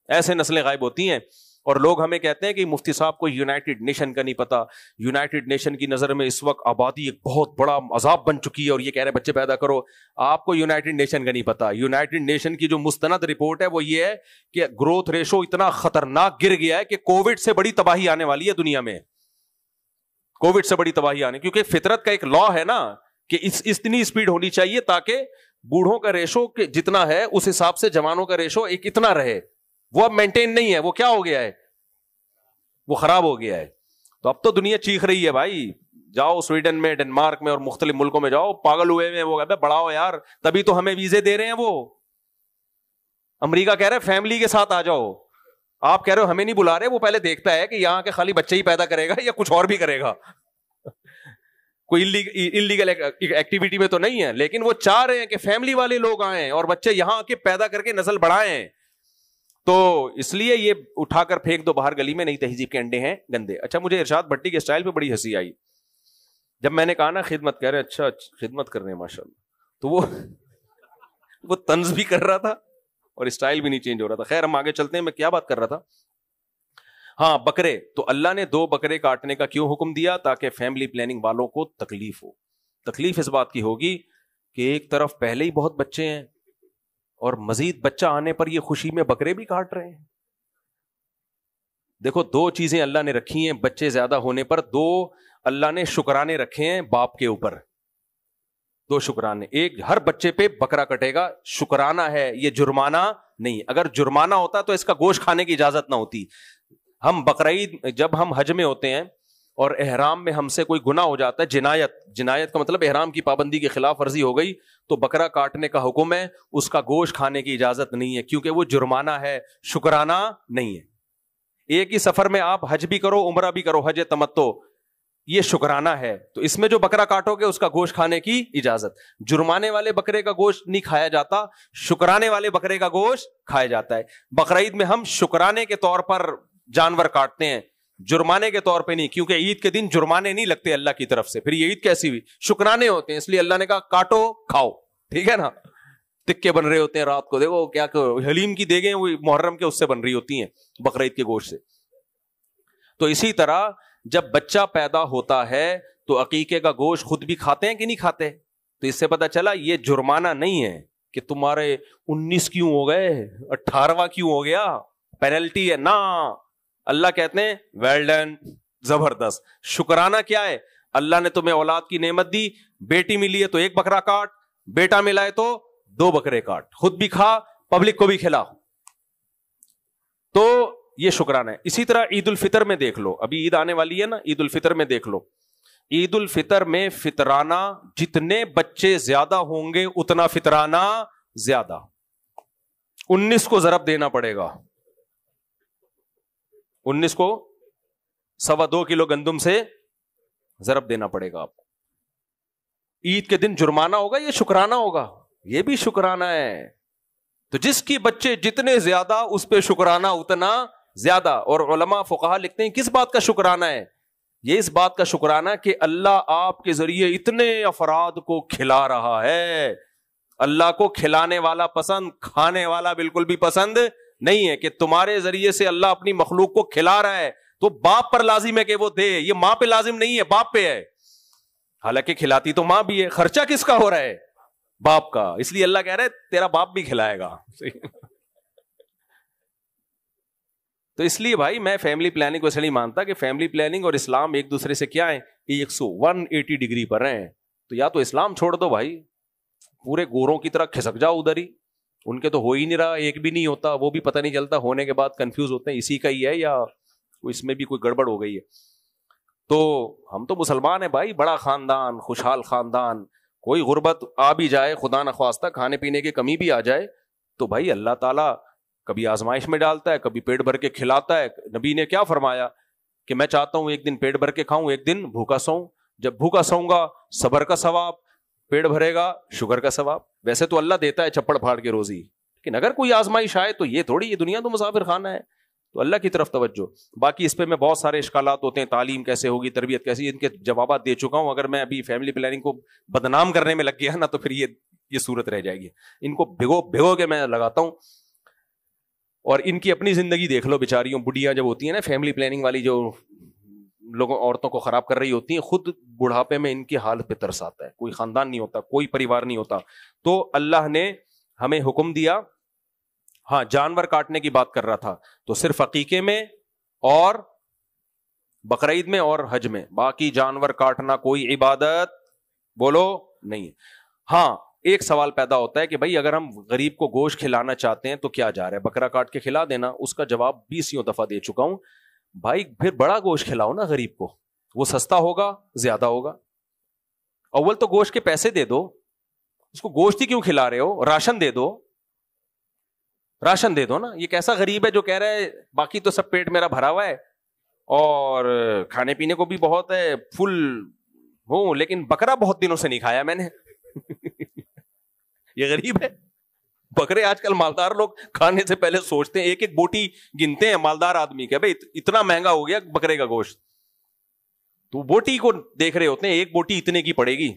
ایسے نسلیں غائب ہوتی ہیں. اور لوگ ہمیں کہتے ہیں کہ مفتی صاحب کو یونائٹڈ نیشن کا نہیں پتا. یونائٹڈ نیشن کی نظر میں اس وقت آبادی ایک بہت بڑا عذاب بن چکی ہے, اور یہ کہہ رہے ہیں بچے پیدا کرو. آپ کو یونائٹڈ نیشن کا نہیں پتا. یونائٹڈ نیشن کی جو مستند رپورٹ ہے وہ یہ ہے کہ گروتھ ریشو اتنا خطرناک گر گیا ہے کہ کووڈ سے بڑی تباہی آنے والی ہے دنیا میں. کووڈ سے بڑی تباہی آنے, کیونکہ فطرت کا ایک لا ہے نا کہ اتنی اسپیڈ ہونی چاہیے تاکہ بوڑھوں کا ریشو جتنا ہے اس حساب سے جوانوں کا ریشو ایک اتنا رہے. وہ اب مینٹین نہیں ہے, وہ کیا ہو گیا ہے, وہ خراب ہو گیا ہے. تو اب تو دنیا چیخ رہی ہے بھائی, جاؤ سویڈن میں, ڈنمارک میں اور مختلف ملکوں میں جاؤ, پاگل ہوئے میں وہ کہتے بڑھاؤ یار, تبھی تو ہمیں ویزے دے رہے ہیں. وہ امریکہ کہہ رہے ہیں فیملی کے ساتھ آ جاؤ, آپ کہہ رہے ہو ہمیں نہیں بلا رہے. وہ پہلے دیکھتا ہے کہ یہاں کے خالی بچے ہی پیدا کرے گا یا کچھ اور بھی کرے گا. کوئی انلیگل ایکٹیویٹی میں تو نہیں ہے, لیکن وہ چاہ رہے ہیں کہ فیملی والے لوگ آئیں اور بچے یہاں کے پیدا کر کے نسل بڑھائیں. تو اس لیے یہ اٹھا کر پھینک دو باہر گلی میں, نہیں تہذیب کے انڈے ہیں گندے. اچھا, مجھے ارشاد بھٹی کے اسٹائل پہ بڑی ہنسی آئی جب میں نے کہا نا خدمت, کہہ رہے اچھا خدمت کر رہے ہیں ماشاء اللہ. تو وہ طنز بھی کر رہا تھا اور اسٹائل بھی نہیں چینج ہو رہا تھا. خیر ہم آگے چلتے ہیں. میں کیا بات کر رہا تھا؟ ہاں, بکرے. تو اللہ نے 2 بکرے کاٹنے کا کیوں حکم دیا؟ تاکہ فیملی پلاننگ والوں کو تکلیف ہو. تکلیف اس بات کی ہوگی کہ ایک طرف پہلے ہی بہت بچے ہیں اور مزید بچہ آنے پر یہ خوشی میں بکرے بھی کاٹ رہے ہیں. دیکھو 2 چیزیں اللہ نے رکھی ہیں بچے زیادہ ہونے پر. 2 اللہ نے شکرانے رکھے ہیں باپ کے اوپر, 2 شکرانے. ایک, ہر بچے پہ بکرا کٹے گا, شکرانہ ہے, یہ جرمانہ نہیں. اگر جرمانہ ہوتا تو اس کا گوشت کھانے کی اجازت نہ ہوتی. ہم بقرعید جب ہم حج میں ہوتے ہیں اور احرام میں ہم سے کوئی گناہ ہو جاتا ہے, جنایت کا مطلب احرام کی پابندی کی خلاف ورزی ہو گئی, تو بکرا کاٹنے کا حکم ہے. اس کا گوشت کھانے کی اجازت نہیں ہے کیونکہ وہ جرمانہ ہے, شکرانہ نہیں ہے. ایک ہی سفر میں آپ حج بھی کرو عمرہ بھی کرو, حج تمتع, یہ شکرانہ ہے. تو اس میں جو بکرا کاٹو گے اس کا گوشت کھانے کی اجازت. جرمانے والے بکرے کا گوشت نہیں کھایا جاتا, شکرانے والے بکرے کا گوشت کھایا جاتا ہے. بقرعید میں ہم شکرانے کے طور پر جانور کاٹتے ہیں, جرمانے کے طور پہ نہیں, کیونککہ عید کے دن جرمانے نہیں لگتے اللہ کی طرف سے. پھر یہ عید کیسی ہوئی؟ شکرانے ہوتے ہیں, اس لیے اللہ نے کہا کاٹو کھاؤ. ٹھیک ہے نا, تکے بن رہے ہوتے ہیں رات کو, دیکھو کیا حلیم کی دیگیں وہ محرم کے اس سے بن رہی ہوتی ہیں بقرعید کے گوشت سے. تو اسی طرح جب بچہ پیدا ہوتا ہے تو عقیقے کا گوشت خود بھی کھاتے ہیں کہ نہیں کھاتے؟ تو اس سے پتا چلا یہ جرمانہ نہیں ہے کہ تمہارے 19 کیوں ہو گئے, 18واں کیوں ہو گیا, پینلٹی ہے نا. اللہ کہتے ہیں ویل ڈن, زبردست. شکرانہ کیا ہے؟ اللہ نے تمہیں اولاد کی نعمت دی, بیٹی ملی ہے تو 1 بکرا کاٹ, بیٹا ملا ہے تو 2 بکرے کاٹ, خود بھی کھا پبلک کو بھی کھلا. تو یہ شکرانہ ہے. اسی طرح عید الفطر میں دیکھ لو, ابھی عید آنے والی ہے نا, عید الفطر میں دیکھ لو, عید الفطر میں فطرانہ جتنے بچے زیادہ ہوں گے اتنا فطرانہ زیادہ. 19 کو ضرب دینا پڑے گا, 19 کو 2.25 کلو گندم سے ضرب دینا پڑے گا آپ کو. عید کے دن جرمانہ ہوگا, یہ شکرانہ ہوگا, یہ بھی شکرانہ ہے. تو جس کی بچے جتنے زیادہ اس پہ شکرانہ اتنا زیادہ. اور علماء فقہا لکھتے ہیں کس بات کا شکرانہ ہے؟ یہ اس بات کا شکرانہ کہ اللہ آپ کے ذریعے اتنے افراد کو کھلا رہا ہے. اللہ کو کھلانے والا پسند, کھانے والا بالکل بھی پسند نہیں ہے. کہ تمہارے ذریعے سے اللہ اپنی مخلوق کو کھلا رہا ہے تو باپ پر لازم ہے کہ وہ دے, یہ ماں پہ لازم نہیں ہے, باپ پہ ہے. حالانکہ کھلاتی تو ماں بھی ہے, خرچہ کس کا ہو رہا ہے؟ باپ کا. اس لیے اللہ کہہ رہے تیرا باپ بھی کھلائے گا. تو اس لیے بھائی میں فیملی پلاننگ کو ایسے نہیں مانتا کہ فیملی پلاننگ اور اسلام ایک دوسرے سے کیا ہے, 180 ڈگری پر ہیں. تو یا تو اسلام چھوڑ دو بھائی, پورے گوروں کی طرح کھسک جاؤ ادھر ہی. ان کے تو ہو ہی نہیں رہا, ایک بھی نہیں ہوتا, وہ بھی پتہ نہیں چلتا, ہونے کے بعد کنفیوز ہوتے ہیں اسی کا ہی ہے یا اس میں بھی کوئی گڑبڑ ہو گئی ہے. تو ہم تو مسلمان ہیں بھائی, بڑا خاندان, خوشحال خاندان. کوئی غربت آ بھی جائے, خدا نخواستہ کھانے پینے کی کمی بھی آ جائے, تو بھائی اللہ تعالیٰ کبھی آزمائش میں ڈالتا ہے, کبھی پیٹ بھر کے کھلاتا ہے. نبی نے کیا فرمایا کہ میں چاہتا ہوں ایک دن پیٹ بھر کے کھاؤں, ایک دن بھوکا سوؤں. جب بھوکا سوؤں گا صبر کا ثواب, پیٹ بھرے گا شکر کا ثواب. ویسے تو اللہ دیتا ہے چپڑ پھاڑ کے روزی, لیکن اگر کوئی آزمائش آئے تو یہ تھوڑی, یہ دنیا تو مسافر خانہ ہے. تو اللہ کی طرف توجہ. باقی اس پہ میں بہت سارے اشکالات ہوتے ہیں, تعلیم کیسے ہوگی, تربیت کیسی, ان کے جوابات دے چکا ہوں. اگر میں ابھی فیملی پلاننگ کو بدنام کرنے میں لگ گیا نا تو پھر یہ صورت رہ جائے گی. ان کو بھگو کے میں لگاتا ہوں. اور ان کی اپنی زندگی دیکھ لو بیچاریوں, بڑھیاں جب ہوتی ہیں نا فیملی پلاننگ والی, جو لوگوں عورتوں کو خراب کر رہی ہوتی ہیں, خود بڑھاپے میں ان کی حالت پہ ترس آتا ہے. کوئی خاندان نہیں ہوتا, کوئی پریوار نہیں ہوتا. تو اللہ نے ہمیں حکم دیا. ہاں جانور کاٹنے کی بات کر رہا تھا, تو صرف عقیقے میں اور بقرعید میں اور حج میں, باقی جانور کاٹنا کوئی عبادت بولو نہیں. ہاں ایک سوال پیدا ہوتا ہے کہ بھائی اگر ہم غریب کو گوشت کھلانا چاہتے ہیں تو کیا جا رہا ہے, بکرا کاٹ کے کھلا دینا. اس کا جواب 20 دفعہ دے چکا ہوں بھائی. پھر بڑا گوشت کھلاؤ نا غریب کو, وہ سستا ہوگا, زیادہ ہوگا. اول تو گوشت کے پیسے دے دو, اس کو گوشت ہی کیوں کھلا رہے ہو, راشن دے دو, راشن دے دو نا. یہ کیسا غریب ہے جو کہہ رہا ہے باقی تو سب پیٹ میرا بھرا ہوا ہے اور کھانے پینے کو بھی بہت ہے, فل ہوں, لیکن بکرا بہت دنوں سے نہیں کھایا میں نے. یہ غریب ہے. بکرے آج کل مالدار لوگ کھانے سے پہلے سوچتے ہیں, ایک ایک بوٹی گنتے ہیں مالدار آدمی کے, بھائی اتنا مہنگا ہو گیا بکرے کا گوشت, تو بوٹی کو دیکھ رہے ہوتے ہیں, ایک بوٹی اتنے کی پڑے گی.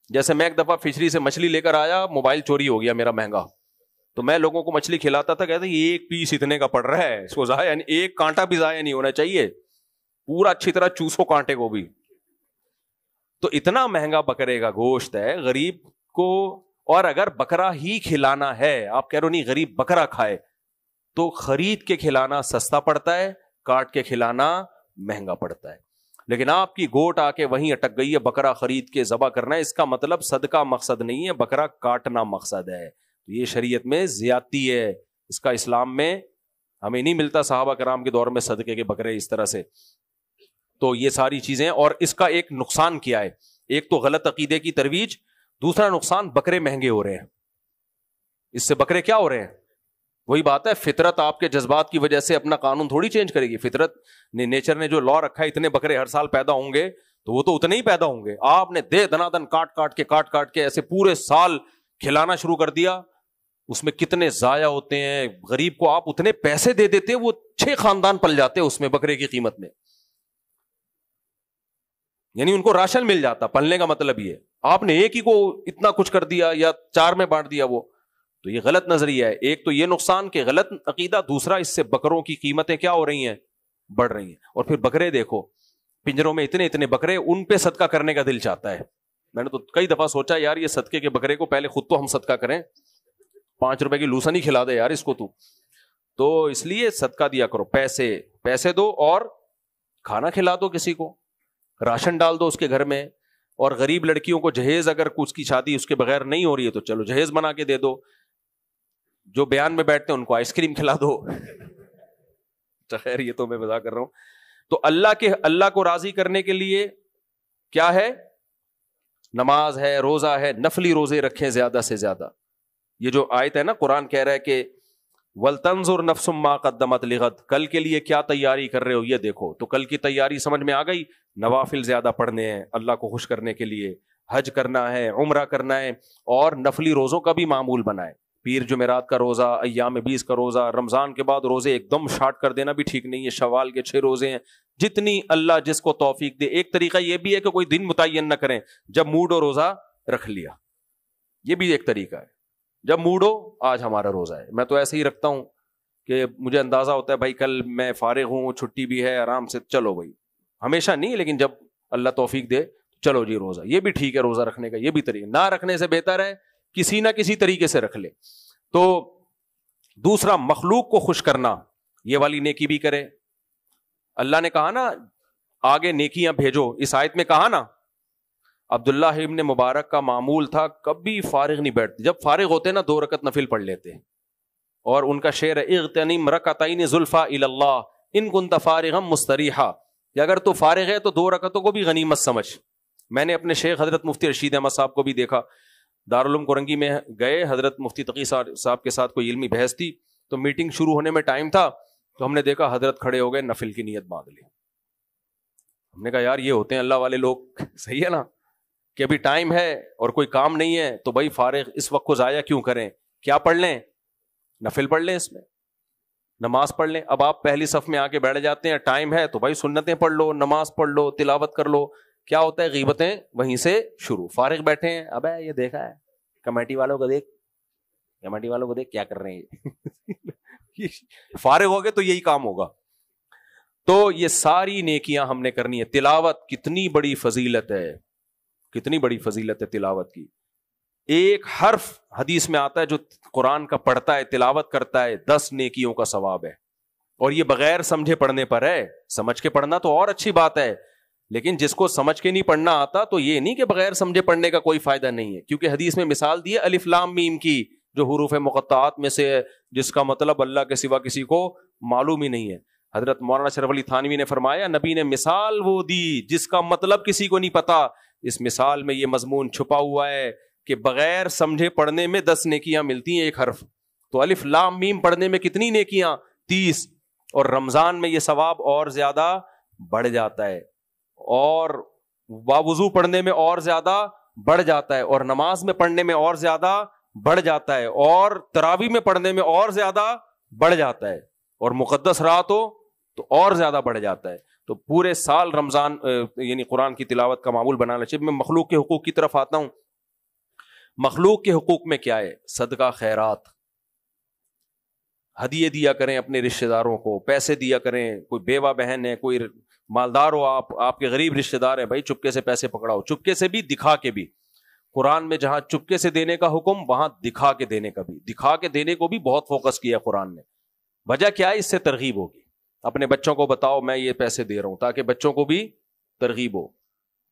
جیسے میں ایک دفعہ فشری سے مچھلی لے کر آیا, موبائل چوری ہو گیا میرا مہنگا, تو میں لوگوں کو مچھلی کھلاتا تھا, کہتے ہیں ایک پیس اتنے کا پڑ رہا ہے, اس کو ضائع, یعنی ایک کانٹا بھی ضائع نہیں ہونا چاہیے, پورا اچھی طرح چوسو کانٹے کو بھی. تو اتنا مہنگا بکرے کا گوشت ہے غریب کو. اور اگر بکرا ہی کھلانا ہے, آپ کہہ رہے ہو نہیں غریب بکرا کھائے, تو خرید کے کھلانا سستا پڑتا ہے, کاٹ کے کھلانا مہنگا پڑتا ہے. لیکن آپ کی گوٹ آ کے وہیں اٹک گئی ہے, بکرا خرید کے ذبح کرنا ہے. اس کا مطلب صدقہ مقصد نہیں ہے, بکرا کاٹنا مقصد ہے. تو یہ شریعت میں زیادتی ہے, اس کا اسلام میں ہمیں نہیں ملتا. صحابہ کرام کے دور میں صدقے کے بکرے اس طرح سے. تو یہ ساری چیزیں, اور اس کا ایک نقصان کیا ہے, ایک تو غلط عقیدے کی ترویج, دوسرا نقصان بکرے مہنگے ہو رہے ہیں. اس سے بکرے کیا ہو رہے ہیں, وہی بات ہے, فطرت آپ کے جذبات کی وجہ سے اپنا قانون تھوڑی چینج کرے گی. فطرت نے, نیچر نے جو لا رکھا ہے, اتنے بکرے ہر سال پیدا ہوں گے تو وہ تو اتنے ہی پیدا ہوں گے. آپ نے دے دنا دن کاٹ کاٹ کے ایسے پورے سال کھلانا شروع کر دیا, اس میں کتنے ضائع ہوتے ہیں. غریب کو آپ اتنے پیسے دے دیتے, وہ 6 خاندان پل جاتے اس میں بکرے کی قیمت میں, یعنی ان کو راشن مل جاتا. پلنے کا مطلب یہ, آپ نے ایک ہی کو اتنا کچھ کر دیا یا 4 میں بانٹ دیا. وہ تو یہ غلط نظریہ ہے. ایک تو یہ نقصان کہ غلط عقیدہ, دوسرا اس سے بکروں کی قیمتیں کیا ہو رہی ہیں, بڑھ رہی ہیں. اور پھر بکرے دیکھو, پنجروں میں اتنے بکرے, ان پہ صدقہ کرنے کا دل چاہتا ہے. میں نے تو کئی دفعہ سوچا یار یہ صدقے کے بکرے کو پہلے خود تو ہم صدقہ کریں, 5 روپے کی لوسن ہی کھلا دے یار اس کو تو اس لیے صدقہ دیا کرو, پیسے دو اور کھانا کھلا دو کسی کو, راشن ڈال دو اس کے گھر میں. اور غریب لڑکیوں کو جہیز, اگر کچھ کی شادی اس کے بغیر نہیں ہو رہی ہے تو چلو جہیز بنا کے دے دو. جو بیان میں بیٹھتے ہیں ان کو آئس کریم کھلا دو. خیر یہ تو میں مزاق کر رہا ہوں. تو اللہ کو راضی کرنے کے لیے کیا ہے؟ نماز ہے, روزہ ہے, نفلی روزے رکھیں زیادہ سے زیادہ. یہ جو آیت ہے نا, قرآن کہہ رہا ہے کہ وَلْتَنْظُرْ نَفْسٌ مَا قَدَّمَتْ لِغَدٍ, کل کے لیے کیا تیاری کر رہے ہو یہ دیکھو. تو کل کی تیاری سمجھ میں آ گئی, نوافل زیادہ پڑھنے ہیں اللہ کو خوش کرنے کے لیے, حج کرنا ہے, عمرہ کرنا ہے, اور نفلی روزوں کا بھی معمول بنائے. پیر جمعرات کا روزہ, ایام 20 کا روزہ, رمضان کے بعد روزے ایک دم شارٹ کر دینا بھی ٹھیک نہیں ہے. شوال کے 6 روزے ہیں, جتنی اللہ جس کو توفیق دے. ایک طریقہ یہ بھی ہے کہ کوئی دن متعین نہ کریں, جب موڈ ہو روزہ رکھ لیا, یہ بھی ایک طریقہ ہے. جب موڈ ہو آج ہمارا روزہ ہے. میں تو ایسے ہی رکھتا ہوں کہ مجھے اندازہ ہوتا ہے بھائی کل میں فارغ ہوں, چھٹی بھی ہے, آرام سے چلو بھائی. ہمیشہ نہیں, لیکن جب اللہ توفیق دے چلو جی روزہ. یہ بھی ٹھیک ہے روزہ رکھنے کا, یہ بھی طریقہ. نہ رکھنے سے بہتر ہے کسی نہ کسی طریقے سے رکھ لے. تو دوسرا, مخلوق کو خوش کرنا, یہ والی نیکی بھی کرے. اللہ نے کہا نا آگے نیکیاں بھیجو, اس آیت میں کہا نا. عبداللہ ابن مبارک کا معمول تھا کبھی فارغ نہیں بیٹھتے, جب فارغ ہوتے نا 2 رکعت نفل پڑھ لیتے. اور ان کا شعر ہے اغتنم رکعتین زلفا الی اللہ ان کنت فارغا مستریحا, کہ اگر تو فارغ ہے تو 2 رکعتوں کو بھی غنیمت سمجھ. میں نے اپنے شیخ حضرت مفتی رشید احمد صاحب کو بھی دیکھا, دارالعلوم کورنگی میں گئے, حضرت مفتی تقی صاحب کے ساتھ کوئی علمی بحث تھی, تو میٹنگ شروع ہونے میں ٹائم تھا, تو ہم نے دیکھا حضرت کھڑے ہو گئے, نفل کی نیت باندھ لی. ہم نے کہا یار یہ ہوتے ہیں اللہ والے لوگ, صحیح ہے نا, کہ ابھی ٹائم ہے اور کوئی کام نہیں ہے تو بھائی فارغ اس وقت کو ضائع کیوں کریں, کیا پڑھ لیں, نفل پڑھ لیں, اس میں نماز پڑھ لیں. اب آپ پہلی صف میں آ کے بیٹھ جاتے ہیں, ٹائم ہے تو بھائی سنتیں پڑھ لو, نماز پڑھ لو, تلاوت کر لو. کیا ہوتا ہے, غیبتیں وہیں سے شروع. فارغ بیٹھے ہیں, ابے یہ دیکھا ہے کمیٹی والوں کو دیکھ, کمیٹی والوں کو دیکھ کیا کر رہے ہیں. فارغ ہو گئے تو یہی کام ہوگا. تو یہ ساری نیکیاں ہم نے کرنی ہے. تلاوت کتنی بڑی فضیلت ہے, کتنی بڑی فضیلت ہے تلاوت کی. ایک حرف حدیث میں آتا ہے جو قرآن کا پڑھتا ہے, تلاوت کرتا ہے, 10 نیکیوں کا ثواب ہے. اور یہ بغیر سمجھے پڑھنے پر ہے. سمجھ کے پڑھنا تو اور اچھی بات ہے, لیکن جس کو سمجھ کے نہیں پڑھنا آتا تو یہ نہیں کہ بغیر سمجھے پڑھنے کا کوئی فائدہ نہیں ہے. کیونکہ حدیث میں مثال دی ہے الف لام میم کی, جو حروف مقطعات میں سے ہے, جس کا مطلب اللہ کے سوا کسی کو معلوم ہی نہیں ہے. حضرت مولانا شرف علی تھانوی نے فرمایا نبی نے مثال وہ دی جس کا مطلب کسی کو نہیں پتا. اس مثال میں یہ مضمون چھپا ہوا ہے کہ بغیر سمجھے پڑھنے میں 10 نیکیاں ملتی ہیں ایک حرف. تو الف لام میم پڑھنے میں کتنی نیکیاں, 30. اور رمضان میں یہ ثواب اور زیادہ بڑھ جاتا ہے, اور باوضو پڑھنے میں اور زیادہ بڑھ جاتا ہے, اور نماز میں پڑھنے میں اور زیادہ بڑھ جاتا ہے, اور تراویح میں پڑھنے میں اور زیادہ بڑھ جاتا ہے, اور مقدس رات ہو تو اور زیادہ بڑھ جاتا ہے. تو پورے سال رمضان یعنی قرآن کی تلاوت کا معمول بنانا چاہیے. میں مخلوق کے حقوق کی طرف آتا ہوں. مخلوق کے حقوق میں کیا ہے؟ صدقہ خیرات, ہدیے دیا کریں اپنے رشتہ داروں کو, پیسے دیا کریں. کوئی بیوہ بہن ہے, کوئی مالدار ہو, آپ کے غریب رشتہ دار ہیں, بھائی چپکے سے پیسے پکڑاؤ, چپکے سے بھی دکھا کے بھی. قرآن میں جہاں چپکے سے دینے کا حکم, وہاں دکھا کے دینے کا بھی. دکھا کے دینے کو بھی بہت فوکس کیا قرآن نے. وجہ کیا ہے؟ اس سے ترغیب ہوگی. اپنے بچوں کو بتاؤ میں یہ پیسے دے رہا ہوں, تاکہ بچوں کو بھی ترغیب ہو.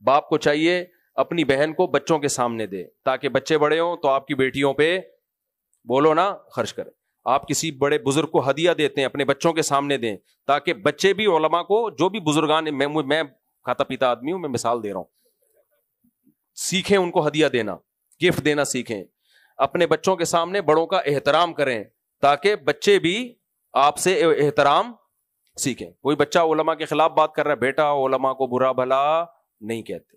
باپ کو چاہیے اپنی بہن کو بچوں کے سامنے دے, تاکہ بچے بڑے ہوں تو آپ کی بیٹیوں پہ بولو نا خرچ کرے. آپ کسی بڑے بزرگ کو ہدیہ دیتے ہیں, اپنے بچوں کے سامنے دیں, تاکہ بچے بھی علماء کو, جو بھی بزرگان, میں کھاتا پیتا آدمی ہوں, میں مثال دے رہا ہوں, سیکھیں ان کو ہدیہ دینا, گفٹ دینا سیکھیں. اپنے بچوں کے سامنے بڑوں کا احترام کریں, تاکہ بچے بھی آپ سے احترام سیکھیں. کوئی بچہ علماء کے خلاف بات کر رہا ہے, بیٹا علماء کو برا بھلا نہیں کہتے,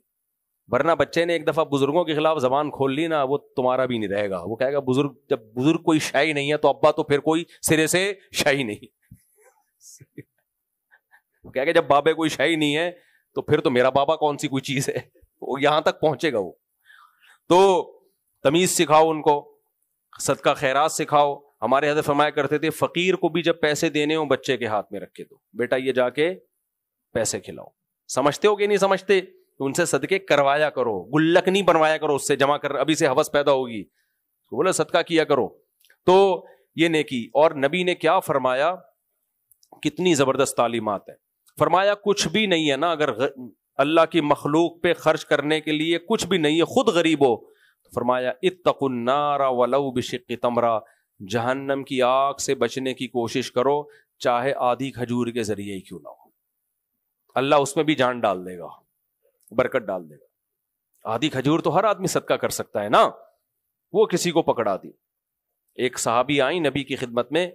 ورنہ بچے نے ایک دفعہ بزرگوں کے خلاف زبان کھول لی نا, وہ تمہارا بھی نہیں رہے گا. وہ کہے گا بزرگ, جب بزرگ کوئی شاہی نہیں ہے تو ابا تو پھر کوئی سرے سے شاہی نہیں. وہ کہے گا جب بابے کوئی شاہی نہیں ہے تو پھر تو میرا بابا کون سی کوئی چیز ہے. وہ یہاں تک پہنچے گا. وہ تو تمیز سکھاؤ ان کو, صدقہ خیرات سکھاؤ. ہمارے حضرت فرمایا کرتے تھے فقیر کو بھی جب پیسے دینے ہوں بچے کے ہاتھ میں رکھ کے دو, بیٹا یہ جا کے پیسے کھلاؤ. سمجھتے ہو کہ نہیں سمجھتے؟ ان سے صدقے کروایا کرو, گلک نہیں بنوایا کرو اس سے جمع کر, ابھی سے ہوس پیدا ہوگی. بولے صدقہ کیا کرو. تو یہ نیکی. اور نبی نے کیا فرمایا, کتنی زبردست تعلیمات ہیں. فرمایا کچھ بھی نہیں ہے نا, اگر اللہ کی مخلوق پہ خرچ کرنے کے لیے کچھ بھی نہیں ہے, خود غریب ہو, فرمایا اتقوا النار ولو بشق تمرہ, جہنم کی آگ سے بچنے کی کوشش کرو چاہے آدھی کھجور کے ذریعے ہی کیوں نہ ہو, اللہ اس میں بھی جان ڈال دے گا, برکت ڈال دے گا. آدھی کھجور تو ہر آدمی صدقہ کر سکتا ہے نا, وہ کسی کو پکڑا دی. ایک صحابی آئی نبی کی خدمت میں,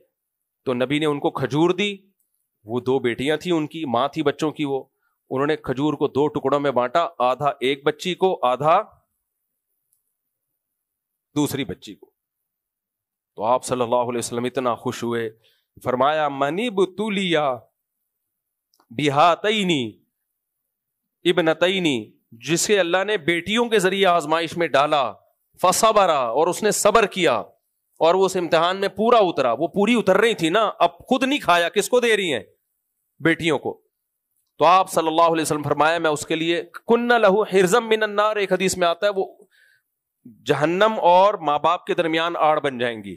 تو نبی نے ان کو کھجور دی. وہ 2 بیٹیاں تھیں ان کی, ماں تھی بچوں کی, وہ انہوں نے کھجور کو 2 ٹکڑوں میں بانٹا, آدھا ایک بچی کو, آدھا دوسری بچی کو. تو آپ صلی اللہ علیہ وسلم اتنا خوش ہوئے, فرمایا منی بتولیا بہاتینی ابنتینی, جسے اللہ نے بیٹیوں کے ذریعے آزمائش میں ڈالا, فصبرا, اور اس نے صبر کیا, اور وہ اس امتحان میں پورا اترا. وہ پوری اتر رہی تھی نا, اب خود نہیں کھایا, کس کو دے رہی ہیں؟ بیٹیوں کو. تو آپ صلی اللہ علیہ وسلم فرمایا میں اس کے لیے کن لہو حرزم من النار, ایک حدیث میں آتا ہے وہ جہنم اور ماں باپ کے درمیان آڑ بن جائیں گی.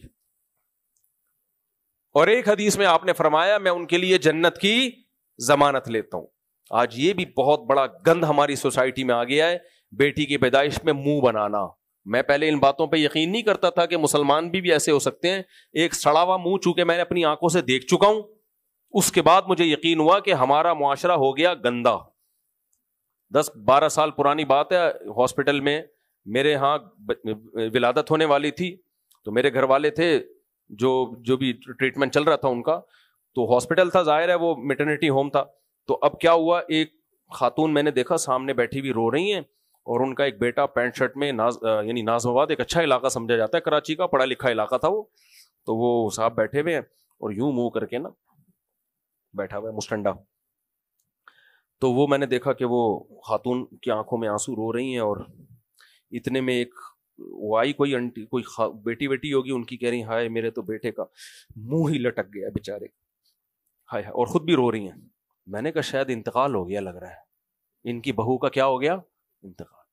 اور ایک حدیث میں آپ نے فرمایا میں ان کے لیے جنت کی ضمانت لیتا ہوں. آج یہ بھی بہت بڑا گند ہماری سوسائٹی میں آ گیا ہے, بیٹی کی پیدائش میں منہ بنانا. میں پہلے ان باتوں پہ یقین نہیں کرتا تھا کہ مسلمان بھی ایسے ہو سکتے ہیں. ایک سڑا ہوا منہ چونکہ میں نے اپنی آنکھوں سے دیکھ چکا ہوں, اس کے بعد مجھے یقین ہوا کہ ہمارا معاشرہ ہو گیا گندا. 10-12 سال پرانی بات ہے, ہاسپٹل میں میرے ہاں ولادت ہونے والی تھی, تو میرے گھر والے تھے جو بھی ٹریٹمنٹ چل رہا تھا ان کا, تو ہاسپٹل تھا, ظاہر ہے وہ میٹرنیٹی ہوم تھا. تو اب کیا ہوا, ایک خاتون میں نے دیکھا سامنے بیٹھی ہوئی رو رہی ہیں, اور ان کا ایک بیٹا پینٹ شرٹ میں, یعنی ناظم آباد ایک اچھا علاقہ سمجھا جاتا ہے کراچی کا, پڑھا لکھا علاقہ تھا وہ, تو وہ صاحب بیٹھے ہوئے ہیں اور یوں منہ کر کے نا بیٹھا ہوا ہے مسٹنڈا. تو وہ میں نے دیکھا کہ وہ خاتون کی آنکھوں میں آنسو, رو رہی ہیں, اور اتنے میں ایک وہ آئی, کوئی انٹی, کوئی بیٹی بیٹی ہوگی ان کی, کہہ رہی ہائے میرے تو بیٹے کا منہ ہی لٹک گیا بیچارے, ہائے, اور خود بھی رو رہی ہیں. میں نے کہا شاید انتقال ہو گیا لگ رہا ہے, ان کی بہو کا کیا ہو گیا, انتقال.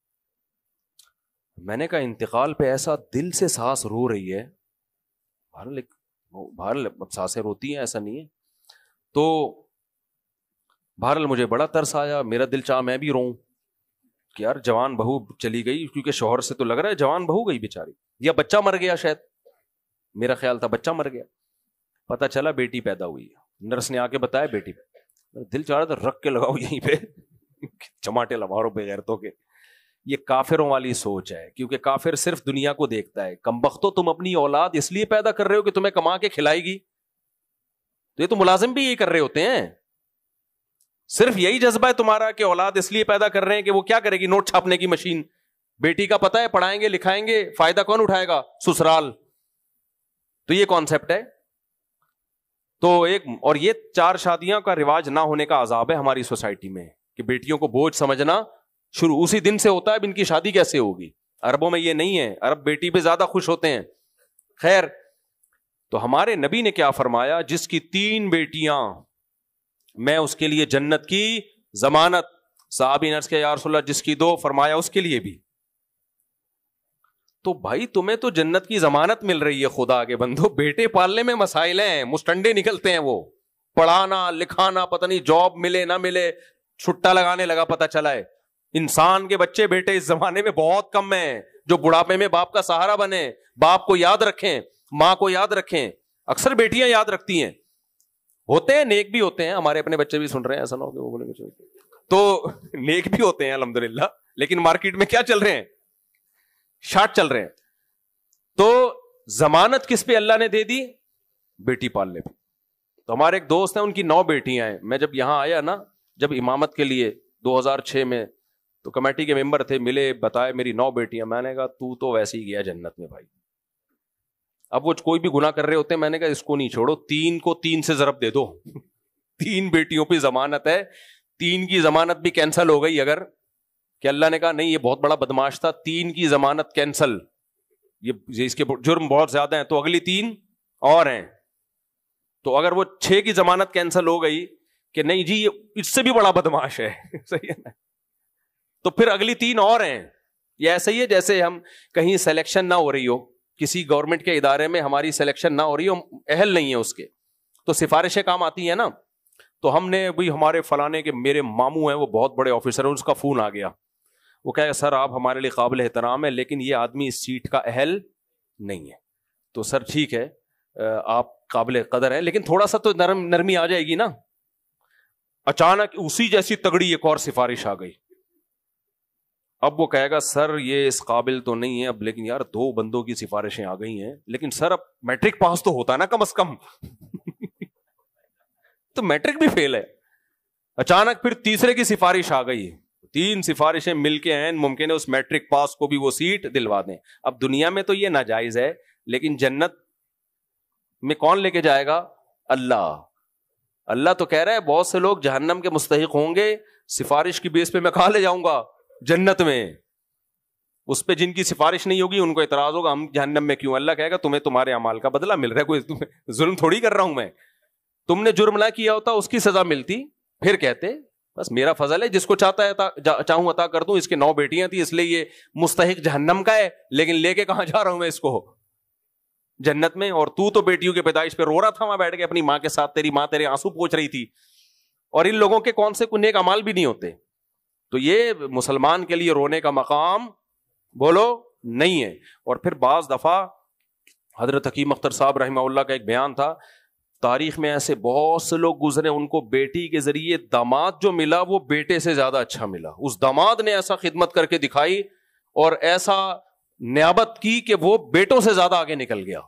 میں نے کہا انتقال پہ ایسا دل سے سانس رو رہی ہے, بہرحال سانسیں روتی ہیں, ایسا نہیں ہے. تو بہرحال مجھے بڑا ترس آیا, میرا دل چاہا میں بھی روؤں کہ یار جوان بہو چلی گئی, کیونکہ شوہر سے تو لگ رہا ہے جوان بہو گئی بیچاری, یا بچہ مر گیا, شاید میرا خیال تھا بچہ مر گیا. پتہ چلا بیٹی پیدا ہوئی ہے, نرس نے آ کے بتایا بیٹی. دل چاہ رہا تھا رکھ کے لگاؤ یہیں پہ چماٹے لواروں بے غیرتوں کے. یہ کافروں والی سوچ ہے, کیونکہ کافر صرف دنیا کو دیکھتا ہے. کمبختو تم اپنی اولاد اس لیے پیدا کر رہے ہو کہ تمہیں کما کے کھلائے گی, تو یہ تو ملازم بھی یہی کر رہے ہوتے ہیں. صرف یہی جذبہ ہے تمہارا کہ اولاد اس لیے پیدا کر رہے ہیں کہ وہ کیا کرے گی, نوٹ چھاپنے کی مشین. بیٹی کا پتہ ہے پڑھائیں گے لکھائیں گے, فائدہ کون اٹھائے گا, سسرال. تو یہ کانسیپٹ ہے. تو ایک اور یہ 4 شادیاں کا رواج نہ ہونے کا عذاب ہے ہماری سوسائٹی میں, کہ بیٹیوں کو بوجھ سمجھنا شروع اسی دن سے ہوتا ہے. اب ان کی شادی کیسے ہوگی؟ عربوں میں یہ نہیں ہے, عرب بیٹی پہ زیادہ خوش ہوتے ہیں. خیر, تو ہمارے نبی نے کیا فرمایا, جس کی 3 بیٹیاں میں اس کے لیے جنت کی ضمانت. صحابی نے عرض کیا یا رسول اللہ جس کی 2, فرمایا اس کے لیے بھی. تو بھائی تمہیں تو جنت کی ضمانت مل رہی ہے, خدا کے بندو, بیٹے پالنے میں مسائل ہیں, مسٹنڈے نکلتے ہیں, وہ پڑھانا لکھانا, پتہ نہیں جاب ملے نہ ملے, چھٹا لگانے لگا پتہ چلا ہے. انسان کے بچے بیٹے اس زمانے میں بہت کم ہیں جو بڑھاپے میں باپ کا سہارا بنے, باپ کو یاد رکھیں, ماں کو یاد رکھیں. اکثر بیٹیاں یاد رکھتی ہیں, ہوتے ہیں نیک بھی ہوتے ہیں, ہمارے اپنے بچے بھی سن رہے ہیں, ایسا نہ ہو کہ وہ بولے تو نیک بھی ہوتے ہیں الحمدللہ, لیکن مارکیٹ میں کیا چل رہے ہیں, شارٹ چل رہے ہیں. تو ضمانت کس پہ اللہ نے دے دی, بیٹی پالنے پہ. تو ہمارے ایک دوست ہیں, ان کی 9 بیٹیاں ہیں. میں جب یہاں آیا نا, جب امامت کے لیے 2006 میں, تو کمیٹی کے ممبر تھے, ملے, بتائے میری 9 بیٹیاں. میں نے کہا تو ویسے ہی گیا جنت میں بھائی. اب وہ کوئی بھی گناہ کر رہے ہوتے ہیں, میں نے کہا اس کو نہیں چھوڑو, 3 کو 3 سے ضرب دے دو. 3 بیٹیوں پہ ضمانت ہے, 3 کی ضمانت بھی کینسل ہو گئی اگر, کہ اللہ نے کہا نہیں یہ بہت بڑا بدماش تھا, 3 کی ضمانت کینسل, یہ اس کے جرم بہت زیادہ ہیں, تو اگلی 3 اور ہیں. تو اگر وہ 6 کی ضمانت کینسل ہو گئی کہ نہیں جی یہ اس سے بھی بڑا بدماش ہے, صحیح ہے نا, تو پھر اگلی 3 اور ہیں. یہ ایسا ہی ہے جیسے ہم کہیں سلیکشن نہ ہو رہی ہو, کسی گورنمنٹ کے ادارے میں ہماری سلیکشن نہ ہو رہی ہو, اہل نہیں ہے اس کے, تو سفارشیں کام آتی ہیں نا. تو ہم نے بھی ہمارے فلانے کے میرے ماموں ہیں وہ بہت بڑے آفیسر ہیں, اس کا فون آ گیا, وہ کہے سر آپ ہمارے لیے قابل احترام ہے لیکن یہ آدمی اس سیٹ کا اہل نہیں ہے. تو سر ٹھیک ہے آپ قابل قدر ہے، لیکن تھوڑا سا تو نرمی آ جائے گی نا. اچانک اسی جیسی تگڑی ایک اور سفارش آ گئی. اب وہ کہے گا سر یہ اس قابل تو نہیں ہے اب، لیکن یار 2 بندوں کی سفارشیں آ گئی ہیں، لیکن سر اب میٹرک پاس تو ہوتا نا کم از کم. تو میٹرک بھی فیل ہے. اچانک پھر تیسرے کی سفارش آ گئی. 3 سفارشیں مل کے ہیں، ممکن ہے اس میٹرک پاس کو بھی وہ سیٹ دلوا دیں. اب دنیا میں تو یہ ناجائز ہے، لیکن جنت میں کون لے کے جائے گا؟ اللہ. اللہ تو کہہ رہا ہے بہت سے لوگ جہنم کے مستحق ہوں گے، سفارش کی بیس پہ میں کہاں لے جاؤں گا؟ جنت میں. اس پہ جن کی سفارش نہیں ہوگی ان کو اعتراض ہوگا ہم جہنم میں کیوں؟ اللہ کہے گا تمہیں تمہارے اعمال کا بدلہ مل رہا ہے، کوئی ظلم تھوڑی کر رہا ہوں میں. تم نے جرم نہ کیا ہوتا اس کی سزا ملتی، پھر کہتے بس میرا فضل ہے، جس کو چاہتا ہے چاہوں عطا کر دوں. اس کے 9 بیٹیاں تھیں اس لیے یہ مستحق جہنم کا ہے، لیکن لے کے کہاں جا رہا ہوں میں اس کو؟ جنت میں. اور تو بیٹیوں کے پیدائش پہ رو رہا تھا وہاں بیٹھ کے اپنی ماں کے ساتھ، تیری ماں تیرے آنسو پوچھ رہی تھی. اور ان لوگوں کے کون سے نیک اعمال بھی نہیں ہوتے. تو یہ مسلمان کے لیے رونے کا مقام بولو نہیں ہے. اور پھر بعض دفعہ حضرت حکیم اختر صاحب رحمہ اللہ کا ایک بیان تھا، تاریخ میں ایسے بہت سے لوگ گزرے ان کو بیٹی کے ذریعے داماد جو ملا وہ بیٹے سے زیادہ اچھا ملا. اس داماد نے ایسا خدمت کر کے دکھائی اور ایسا نیابت کی کہ وہ بیٹوں سے زیادہ آگے نکل گیا.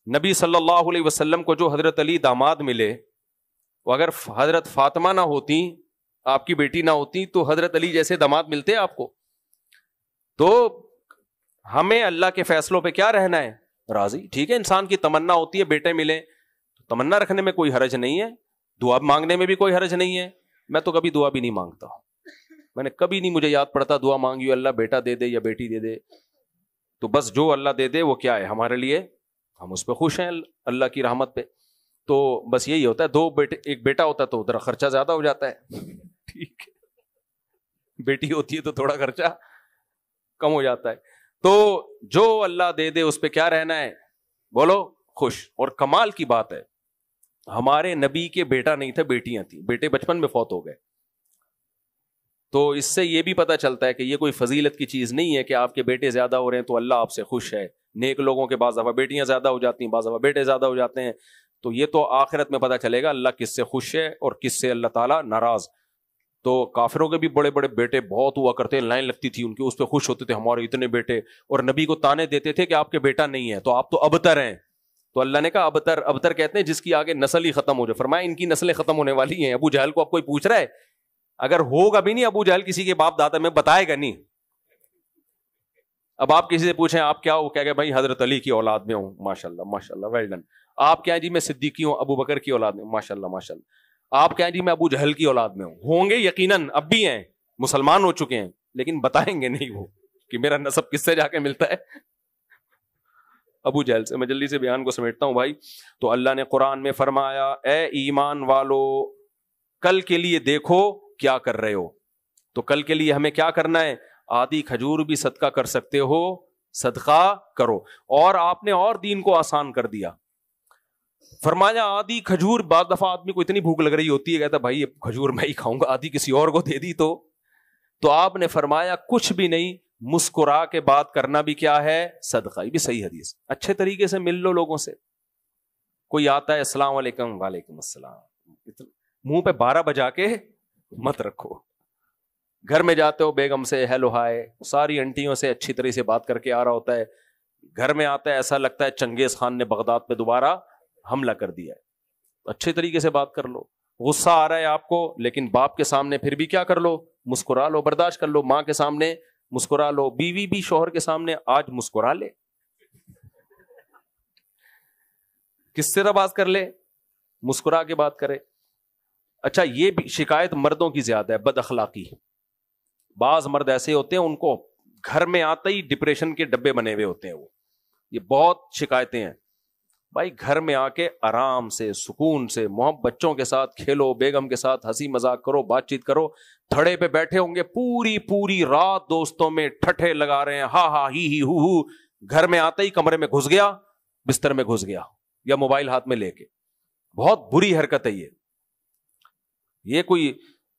نبی صلی اللہ علیہ وسلم کو جو حضرت علی داماد ملے، وہ اگر حضرت فاطمہ نہ ہوتی، آپ کی بیٹی نہ ہوتی، تو حضرت علی جیسے داماد ملتے آپ کو. تو ہمیں اللہ کے فیصلوں پہ کیا رہنا ہے؟ راضی. ٹھیک ہے انسان کی تمنا ہوتی ہے بیٹے ملے، تمنا رکھنے میں کوئی حرج نہیں ہے، دعا مانگنے میں بھی کوئی حرج نہیں ہے. میں تو کبھی دعا بھی نہیں مانگتا، میں نے کبھی نہیں مجھے یاد پڑتا دعا مانگی اللہ بیٹا دے دے یا بیٹی دے دے. تو بس جو اللہ دے دے وہ کیا ہے ہمارے لیے، ہم اس پہ خوش ہیں اللہ کی رحمت پہ. تو بس یہی ہوتا ہے. 2 بیٹے، ایک بیٹا ہوتا ہے تو ذرا خرچہ زیادہ ہو جاتا ہے، ٹھیک ہے، بیٹی ہوتی ہے تو تھوڑا خرچہ کم ہو جاتا ہے. تو جو اللہ دے دے اس پہ کیا رہنا ہے بولو خوش. اور کمال کی بات ہے ہمارے نبی کے بیٹا نہیں تھا، بیٹیاں تھیں. بیٹے بچپن میں فوت ہو گئے. تو اس سے یہ بھی پتہ چلتا ہے کہ یہ کوئی فضیلت کی چیز نہیں ہے کہ آپ کے بیٹے زیادہ ہو رہے ہیں تو اللہ آپ سے خوش ہے. نیک لوگوں کے بعض دفعہ بیٹیاں زیادہ ہو جاتی ہیں، بعض دفعہ بیٹے زیادہ ہو جاتے ہیں. تو یہ تو آخرت میں پتہ چلے گا اللہ کس سے خوش ہے اور کس سے اللہ تعالیٰ ناراض. تو کافروں کے بھی بڑے بڑے بیٹے بہت ہوا کرتے ہیں، لائن لگتی تھی ان کی، اس پہ خوش ہوتے تھے ہمارے اتنے بیٹے، اور نبی کو تانے دیتے تھے کہ آپ کے بیٹا نہیں ہے تو آپ تو ابتر ہیں. تو اللہ نے کہا ابتر، ابتر کہتے ہیں جس کی آگے نسل ہی ختم ہو جائے. فرمایا ان کی نسلیں ختم ہونے والی ہیں. ابو جہل کو اب کوئی پوچھ رہا ہے؟ اگر ہوگا بھی نہیں ابو جہل کسی کے باپ دادا میں بتائے گا نہیں. اب آپ کسی سے پوچھیں آپ کیا ہو، کہہ گئے بھائی حضرت علی کی اولاد میں ہوں. ماشاء اللہ ماشاء اللہ، ویل ڈن. آپ کیا جی میں صدیقی ہوں، ابو بکر کی اولاد میں. ماشاء اللہ ماشاء اللہ. آپ کیا جی میں ابو جہل کی اولاد میں ہوں گے یقیناً، اب بھی ہیں، مسلمان ہو چکے ہیں، لیکن بتائیں گے نہیں وہ کہ میرا نسب کس سے جا کے ملتا ہے، ابو جہل سے. میں جلدی سے بیان کو سمیٹتا ہوں بھائی. تو اللہ نے قرآن میں فرمایا اے ایمان والو کل کے لیے دیکھو کیا کر رہے ہو. تو کل کے لیے ہمیں کیا کرنا ہے؟ آدھی کھجور بھی صدقہ کر سکتے ہو، صدقہ کرو. اور آپ نے اور دین کو آسان کر دیا. فرمایا آدھی کھجور، بعض دفعہ آدمی کو اتنی بھوک لگ رہی ہوتی ہے کہتا بھائی یہ کھجور میں ہی کھاؤں گا، آدھی کسی اور کو دے دی. تو آپ نے فرمایا کچھ بھی نہیں، مسکرا کے بات کرنا بھی کیا ہے؟ صدقہ. یہ بھی صحیح حدیث. اچھے طریقے سے مل لو لوگوں سے. کوئی آتا ہے السلام علیکم، وعلیکم السلام، منہ پہ 12 بجا کے مت رکھو. گھر میں جاتے ہو بیگم سے ہیلو ہائے، ساری انٹیوں سے اچھی طرح سے بات کر کے آ رہا ہوتا ہے. گھر میں آتا ہے ایسا لگتا ہے چنگیز خان نے بغداد پہ دوبارہ حملہ کر دیا ہے. اچھے طریقے سے بات کر لو. غصہ آ رہا ہے آپ کو، لیکن باپ کے سامنے پھر بھی کیا کر لو؟ مسکرا لو، برداشت کر لو. ماں کے سامنے مسکرا لو، بیوی بھی شوہر کے سامنے آج مسکرا لے، کس سے بات کر لے، مسکرا کے بات کرے. اچھا یہ بھی شکایت مردوں کی زیادہ ہے، بد اخلاقی. بعض مرد ایسے ہوتے ہیں ان کو گھر میں آتے ہی ڈپریشن کے ڈبے بنے ہوئے ہوتے ہیں. وہ یہ بہت شکایتیں ہیں. بھائی گھر میں آ کے آرام سے سکون سے بچوں کے ساتھ کھیلو، بیگم کے ساتھ ہنسی مذاق کرو، بات چیت کرو. تھڑے پہ بیٹھے ہوں گے پوری رات دوستوں میں ٹھٹھے لگا رہے ہیں، ہا ہا ہی ہو. گھر میں آتے ہی کمرے میں گھس گیا، بستر میں گھس گیا یا موبائل ہاتھ میں لے کے. بہت بری حرکت ہے یہ کوئی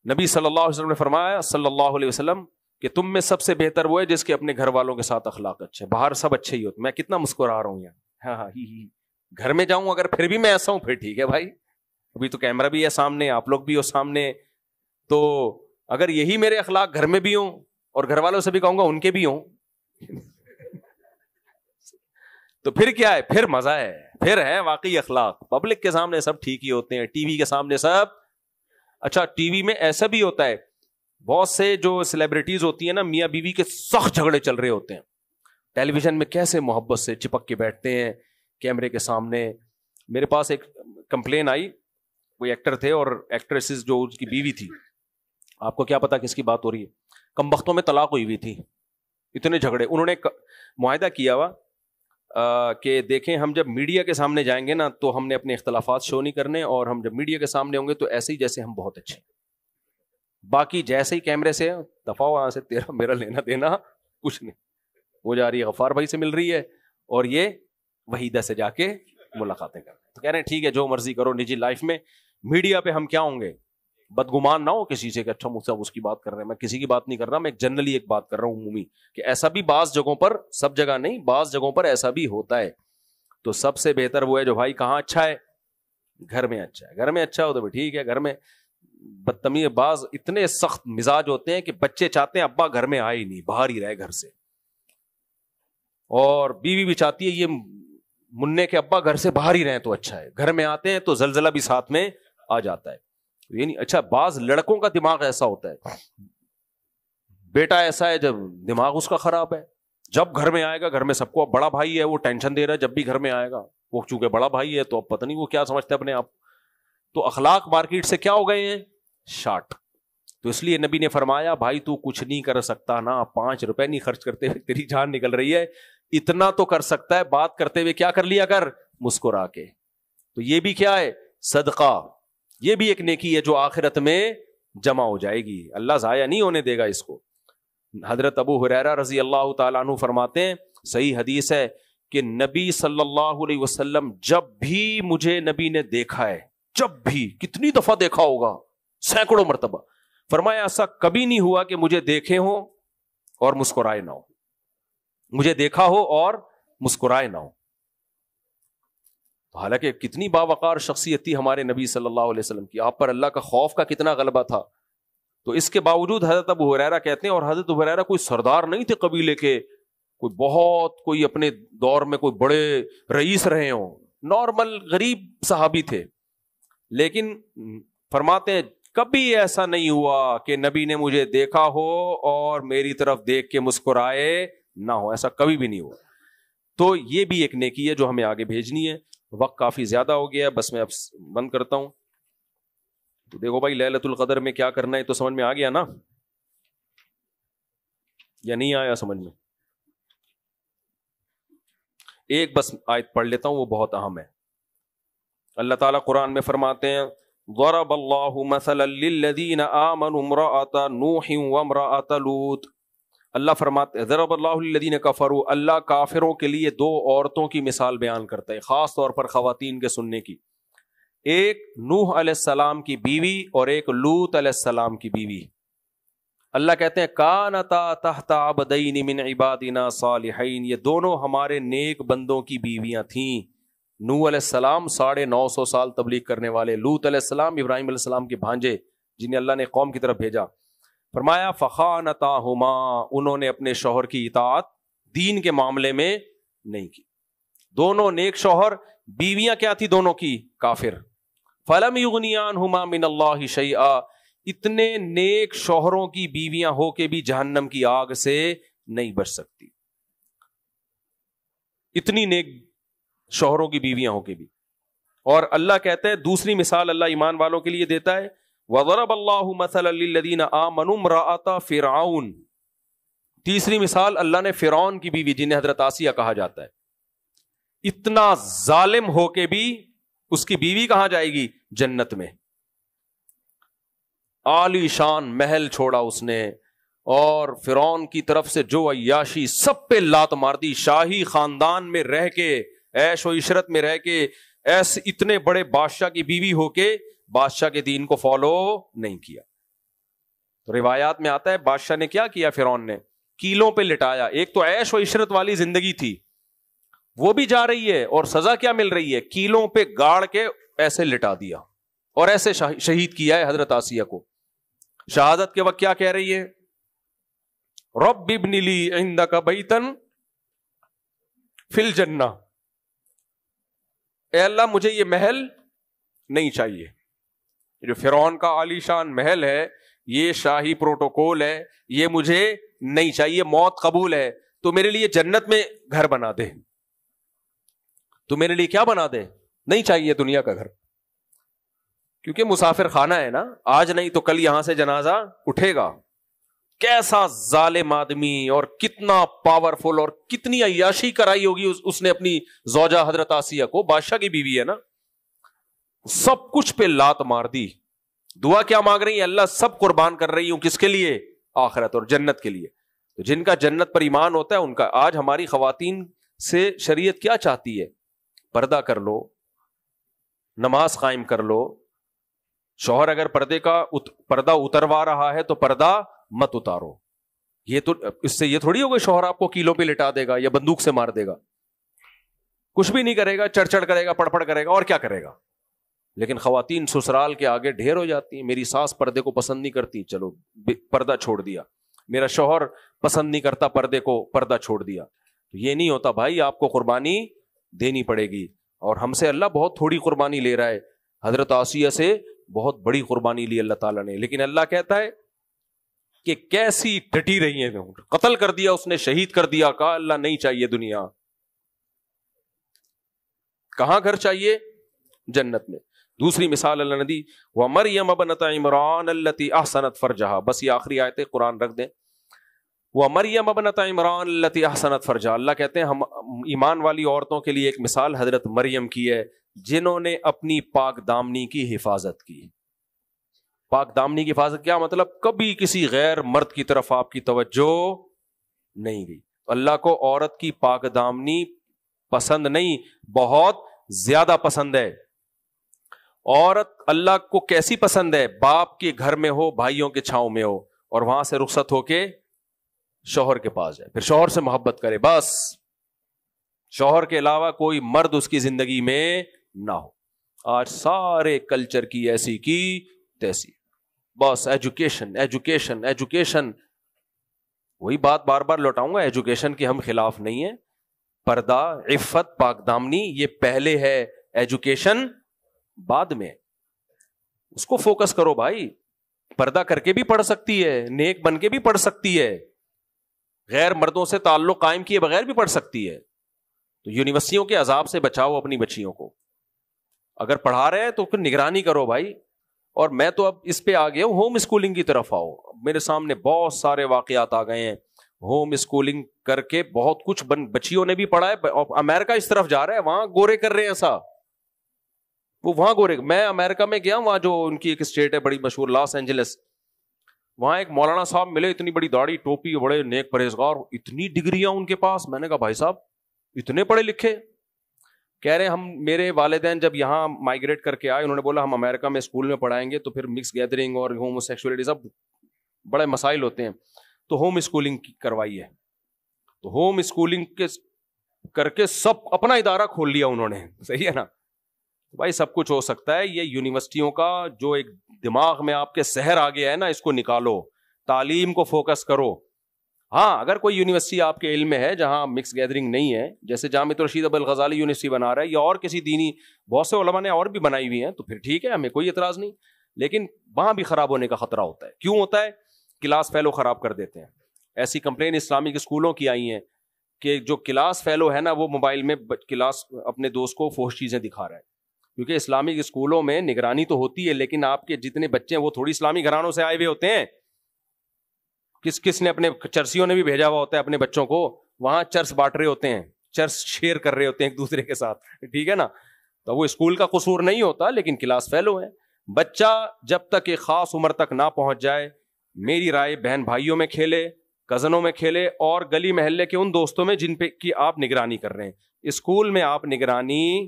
نبی صلی اللہ علیہ وسلم نے فرمایا صلی اللہ علیہ وسلم کہ تم میں سب سے بہتر وہ ہے جس کے اپنے گھر والوں کے ساتھ اخلاق اچھے. باہر سب اچھے ہی ہوتے، میں کتنا مسکرا رہا ہوں یار، ہاں ہاں ہی گھر میں جاؤں اگر پھر بھی میں ایسا ہوں پھر ٹھیک ہے بھائی, ابھی تو کیمرہ بھی ہے سامنے, آپ لوگ بھی ہو سامنے, تو اگر یہی میرے اخلاق گھر میں بھی ہوں اور گھر والوں سے بھی کہوں گا ان کے بھی ہوں تو پھر کیا ہے, پھر مزہ ہے, پھر ہے واقعی اخلاق. پبلک کے سامنے سب ٹھیک ہی ہوتے ہیں, ٹی وی کے سامنے سب. اچھا ٹی وی میں ایسا بھی ہوتا ہے, بہت سے جو سیلیبریٹیز ہوتی ہیں نا, میاں بیوی کے سخت جھگڑے چل رہے ہوتے ہیں, ٹیلی ویژن میں کیسے محبت سے چپک کے بیٹھتے ہیں کیمرے کے سامنے. میرے پاس ایک کمپلین آئی, کوئی ایکٹر تھے اور ایکٹریسز جو اس کی بیوی تھی, آپ کو کیا پتا کس کی بات ہو رہی ہے, کم بختوں میں طلاق ہوئی تھی, اتنے جھگڑے. انہوں نے معاہدہ کیا ہوا کہ دیکھیں ہم جب میڈیا کے سامنے جائیں گے نا تو ہم نے اپنے اختلافات شو نہیں کرنے, اور ہم جب میڈیا کے سامنے ہوں گے تو ایسے ہی جیسے ہم بہت اچھے, باقی جیسے ہی کیمرے سے دفعہ وہاں سے تیرا میرا لینا دینا کچھ نہیں. وہ جا رہی ہے غفار بھائی سے مل رہی ہے اور یہ وحیدہ سے جا کے ملاقاتیں کر رہے ہیں. تو کہہ رہے ہیں ٹھیک ہے جو مرضی کرو نجی لائف میں, میڈیا پہ ہم کیا ہوں گے, بدگمان نہ ہو کسی سے کہ اچھا مجھ سے اس کی بات کر رہے ہیں. میں کسی کی بات نہیں کر رہا, میں ایک جنرلی ایک بات کر رہا ہوں عمومی, کہ ایسا بھی بعض جگہوں پر, سب جگہ نہیں, بعض جگہوں پر ایسا بھی ہوتا ہے. تو سب سے بہتر وہ ہے جو بھائی کہاں اچھا ہے, گھر میں اچھا ہے. گھر میں اچھا ہو تو ٹھیک ہے, گھر میں بدتمیز بعض اتنے سخت مزاج ہوتے ہیں کہ بچے چاہتے ہیں ابا گھر میں آئے ہی نہیں, باہر ہی رہے گھر سے, اور بیوی بھی چاہتی ہے یہ منع کے ابا گھر سے باہر ہی رہیں تو اچھا ہے. گھر میں آتے ہیں تو زلزلہ بھی ساتھ میں آ جاتا ہے. یعنی اچھا بعض لڑکوں کا دماغ ایسا ہوتا ہے, بیٹا ایسا ہے جب دماغ اس کا خراب ہے, جب گھر میں آئے گا گھر میں سب کو, بڑا بھائی ہے وہ ٹینشن دے رہا ہے جب بھی گھر میں آئے گا, وہ چونکہ بڑا بھائی ہے تو اب پتہ نہیں وہ کیا سمجھتا ہے اپنے آپ. تو اخلاق مارکیٹ سے کیا ہو گئے ہیں, شارٹ. تو اس لیے نبی نے فرمایا بھائی تو کچھ نہیں کر سکتا نا, 5 روپے نہیں خرچ کرتے ہوئے تیری جان نکل رہی ہے, اتنا تو کر سکتا ہے, بات کرتے ہوئے کیا کر لیا کر, مسکرا کے. تو یہ بھی کیا ہے, صدقہ, یہ بھی ایک نیکی ہے جو آخرت میں جمع ہو جائے گی, اللہ ضائع نہیں ہونے دے گا اس کو. حضرت ابو ہریرہ رضی اللہ تعالیٰ عنہ فرماتے ہیں, صحیح حدیث ہے, کہ نبی صلی اللہ علیہ وسلم جب بھی مجھے نبی نے دیکھا ہے, جب بھی, کتنی دفعہ دیکھا ہوگا, سینکڑوں مرتبہ, فرمایا ایسا کبھی نہیں ہوا کہ مجھے دیکھے ہو اور مسکرائے نہ ہو, مجھے دیکھا ہو اور مسکرائے نہ ہو. حالانکہ کتنی باوقار شخصیت تھی ہمارے نبی صلی اللہ علیہ وسلم کی, آپ پر اللہ کا خوف کا کتنا غلبہ تھا. تو اس کے باوجود حضرت ابو ہریرہ کہتے ہیں, اور حضرت ابو ہریرہ کوئی سردار نہیں تھے قبیلے کے, کوئی بہت کوئی اپنے دور میں کوئی بڑے رئیس رہے ہوں, نارمل غریب صحابی تھے, لیکن فرماتے ہیں کبھی ایسا نہیں ہوا کہ نبی نے مجھے دیکھا ہو اور میری طرف دیکھ کے مسکرائے نہ ہو, ایسا کبھی بھی نہیں ہوا. تو یہ بھی ایک نیکی ہے جو ہمیں آگے بھیجنی ہے. وقت کافی زیادہ ہو گیا ہے, بس میں اب بند کرتا ہوں. تو دیکھو بھائی لیلۃ القدر میں کیا کرنا ہے تو سمجھ میں آ گیا نا, یا نہیں آیا سمجھ میں؟ ایک بس آیت پڑھ لیتا ہوں, وہ بہت اہم ہے. اللہ تعالیٰ قرآن میں فرماتے ہیں, ضرب اللہ مثلا للذین آمنوا امرأۃ نوح وامرأۃ لوط. اللہ فرماتے ضرب اللہ للذین کفروا, اللہ کافروں کے لیے 2 عورتوں کی مثال بیان کرتا ہے, خاص طور پر خواتین کے سننے کی. ایک نوح علیہ السلام کی بیوی اور ایک لوط علیہ السلام کی بیوی. اللہ کہتے ہیں کانتا تحت عبدین من عبادنا صالحین, یہ دونوں ہمارے نیک بندوں کی بیویاں تھیں. نوح علیہ السلام 950 سال تبلیغ کرنے والے, لوط علیہ السلام ابراہیم علیہ السلام کے بھانجے جنہیں اللہ نے قوم کی طرف بھیجا. فرمایا فخانتاہما, انہوں نے اپنے شوہر کی اطاعت دین کے معاملے میں نہیں کی. دونوں نیک شوہر, بیویاں کیا تھی دونوں کی, کافر. فلم یغنیا عنہما من اللہ شیئا, اتنے نیک شوہروں کی بیویاں ہو کے بھی جہنم کی آگ سے نہیں بچ سکتی, اتنی نیک شوہروں کی بیویاں ہو کے بھی. اور اللہ کہتے ہیں دوسری مثال اللہ ایمان والوں کے لیے دیتا ہے, وَضَرَبَ اللَّهُ مَثَلًا لِلَّذِينَ آمَنُوا امْرَأَتَ فِرْعَوْنَ. تیسری مثال اللہ نے فرعون کی بیوی, جنہیں حضرت آسیہ کہا جاتا ہے, اتنا ظالم ہو کے بھی اس کی بیوی کہاں جائے گی, جنت میں. عالی شان محل چھوڑا اس نے, اور فرعون کی طرف سے جو عیاشی سب پہ لات مار دی, شاہی خاندان میں رہ کے, عیش و عشرت میں رہ کے, ایسے اتنے بڑے بادشاہ کی بیوی ہو کے بادشاہ کے دین کو فالو نہیں کیا. تو روایات میں آتا ہے بادشاہ نے کیا کیا, فرعون نے کیلوں پہ لٹایا. ایک تو عیش و عشرت والی زندگی تھی, وہ بھی جا رہی ہے اور سزا کیا مل رہی ہے؟ کیلوں پہ گاڑ کے ایسے لٹا دیا اور ایسے شہید کیا ہے حضرت آسیہ کو. شہادت کے وقت کیا کہہ رہی ہے؟ رب ابن لی عندک بیتن فی الجنہ، اے اللہ مجھے یہ محل نہیں چاہیے. جو فرعون کا عالی شان محل ہے، یہ شاہی پروٹوکول ہے، یہ مجھے نہیں چاہیے. موت قبول ہے تو میرے لیے جنت میں گھر بنا دے. تو میرے لیے کیا بنا دے؟ نہیں چاہیے دنیا کا گھر، کیونکہ مسافر خانہ ہے نا، آج نہیں تو کل یہاں سے جنازہ اٹھے گا. کیسا ظالم آدمی اور کتنا پاورفل اور کتنی عیاشی کرائی ہوگی اس نے اپنی زوجہ حضرت آسیہ کو. بادشاہ کی بیوی ہے نا، سب کچھ پہ لات مار دی. دعا کیا مانگ رہی ہیں؟ اللہ سب قربان کر رہی ہوں، کس کے لیے؟ آخرت اور جنت کے لیے. تو جن کا جنت پر ایمان ہوتا ہے ان کا. آج ہماری خواتین سے شریعت کیا چاہتی ہے؟ پردہ کر لو، نماز قائم کر لو. شوہر اگر پردہ اتروا رہا ہے تو پردہ مت اتارو. یہ تو اس سے یہ تھوڑی ہوگا شوہر آپ کو کیلوں پہ لٹا دے گا یا بندوق سے مار دے گا. کچھ بھی نہیں کرے گا، چڑھ چڑھ کرے گا، پڑ پڑ کرے گا، اور کیا کرے گا. لیکن خواتین سسرال کے آگے ڈھیر ہو جاتی ہیں. میری ساس پردے کو پسند نہیں کرتی، چلو پردہ چھوڑ دیا. میرا شوہر پسند نہیں کرتا پردے کو، پردہ چھوڑ دیا. یہ نہیں ہوتا بھائی، آپ کو قربانی دینی پڑے گی. اور ہم سے اللہ بہت تھوڑی قربانی لے رہا ہے. حضرت آسیہ سے بہت بڑی قربانی لی اللہ تعالیٰ نے. لیکن اللہ کہتا ہے کہ کیسی ڈٹی رہی ہیں، قتل کر دیا اس نے، شہید کر دیا. کہا اللہ نہیں چاہیے دنیا. کہاں گھر چاہیے؟ جنت میں. دوسری مثال اللہ نے دی، وَمَرْيَمَ ابْنَتَ عِمْرَانَ الَّتِي أَحْسَنَتْ فَرْجَهَا. بس یہ آخری آیت قرآن رکھ دیں. وَمَرْيَمَ ابْنَتَ عِمْرَانَ الَّتِي أَحْسَنَتْ فَرْجَهَا. اللہ کہتے ہیں ہم ایمان والی عورتوں کے لیے ایک مثال حضرت مریم کی ہے، جنہوں نے اپنی پاک دامنی کی حفاظت کی. پاک دامنی کی حفاظت کیا مطلب؟ کبھی کسی غیر مرد کی طرف آپ کی توجہ نہیں گئی. اللہ کو عورت کی پاک دامنی پسند نہیں، بہت زیادہ پسند ہے. عورت اللہ کو کیسی پسند ہے؟ باپ کے گھر میں ہو، بھائیوں کے چھاؤں میں ہو، اور وہاں سے رخصت ہو کے شوہر کے پاس جائے، پھر شوہر سے محبت کرے. بس شوہر کے علاوہ کوئی مرد اس کی زندگی میں نہ ہو. آج سارے کلچر کی ایسی کی تیسی، بس ایجوکیشن ایجوکیشن ایجوکیشن. وہی بات بار بار لوٹاؤں گا، ایجوکیشن کے ہم خلاف نہیں ہیں. پردہ، عفت، پاک دامنی یہ پہلے ہے، ایجوکیشن بعد میں. اس کو فوکس کرو بھائی. پردہ کر کے بھی پڑھ سکتی ہے، نیک بن کے بھی پڑھ سکتی ہے، غیر مردوں سے تعلق قائم کیے بغیر بھی پڑھ سکتی ہے. تو یونیورسٹیوں کے عذاب سے بچاؤ اپنی بچیوں کو. اگر پڑھا رہے ہیں تو پھر نگرانی کرو بھائی. اور میں تو اب اس پہ آ گیا ہوں، ہوم اسکولنگ کی طرف آؤ. میرے سامنے بہت سارے واقعات آ گئے ہیں. ہوم اسکولنگ کر کے بہت کچھ بچیوں نے بھی پڑھا ہے. امریکہ اس طرف جا رہا ہے، وہاں گورے کر رہے ہیں ایسا. وہ وہاں گورے. میں امریکہ میں گیا، وہاں جو ان کی ایک اسٹیٹ ہے بڑی مشہور، لاس اینجلس. وہاں ایک مولانا صاحب ملے، اتنی بڑی داڑھی ٹوپی، بڑے نیک پرہیزگار، اتنی ڈگریاں ان کے پاس. میں نے کہا بھائی صاحب اتنے پڑھے لکھے؟ کہہ رہے ہم میرے والدین جب یہاں مائگریٹ کر کے آئے، انہوں نے بولا ہم امریکہ میں اسکول میں پڑھائیں گے تو پھر مکس گیدرنگ اور ہومو سیکسولیٹی سب بڑے مسائل ہوتے ہیں، تو ہوم اسکولنگ کروائی ہے. تو ہوم اسکولنگ کے کر کے سب اپنا ادارہ کھول لیا انہوں نے. صحیح ہے نا بھائی؟ سب کچھ ہو سکتا ہے. یہ یونیورسٹیوں کا جو ایک دماغ میں آپ کے سحر آ گیا ہے نا، اس کو نکالو، تعلیم کو فوکس کرو. ہاں اگر کوئی یونیورسٹی آپ کے علم میں ہے جہاں مکس گیدرنگ نہیں ہے، جیسے جامعۃ الرشید ابو الغزالی یونیورسٹی بنا رہا ہے، یا اور کسی دینی بہت سے علماء نے اور بھی بنائی ہوئی ہیں، تو پھر ٹھیک ہے، ہمیں کوئی اعتراض نہیں. لیکن وہاں بھی خراب ہونے کا خطرہ ہوتا ہے. کیوں ہوتا ہے؟ کلاس فیلو خراب کر دیتے ہیں. ایسی کمپلین اسلامک اسکولوں کی آئی ہیں کہ جو کلاس فیلو ہے نا، وہ موبائل میں کلاس اپنے دوست کو فحش چیزیں دکھا رہا ہے. کیونکہ اسلامک اسکولوں میں نگرانی تو ہوتی ہے، لیکن آپ کے جتنے بچے ہیں وہ تھوڑی اسلامی گھرانوں سے آئے ہوئے ہوتے ہیں. کس نے اپنے چرسیوں نے بھی بھیجا ہوا ہوتا ہے اپنے بچوں کو، وہاں چرس بانٹ رہے ہوتے ہیں، چرس شیئر کر رہے ہوتے ہیں ایک دوسرے کے ساتھ. ٹھیک ہے نا؟ تو وہ اسکول کا قصور نہیں ہوتا، لیکن کلاس فیلو ہے. بچہ جب تک ایک خاص عمر تک نہ پہنچ جائے، میری رائے بہن بھائیوں میں کھیلے، کزنوں میں کھیلے، اور گلی محلے کے ان دوستوں میں جن پہ کی آپ نگرانی کر رہے ہیں. اسکول میں آپ نگرانی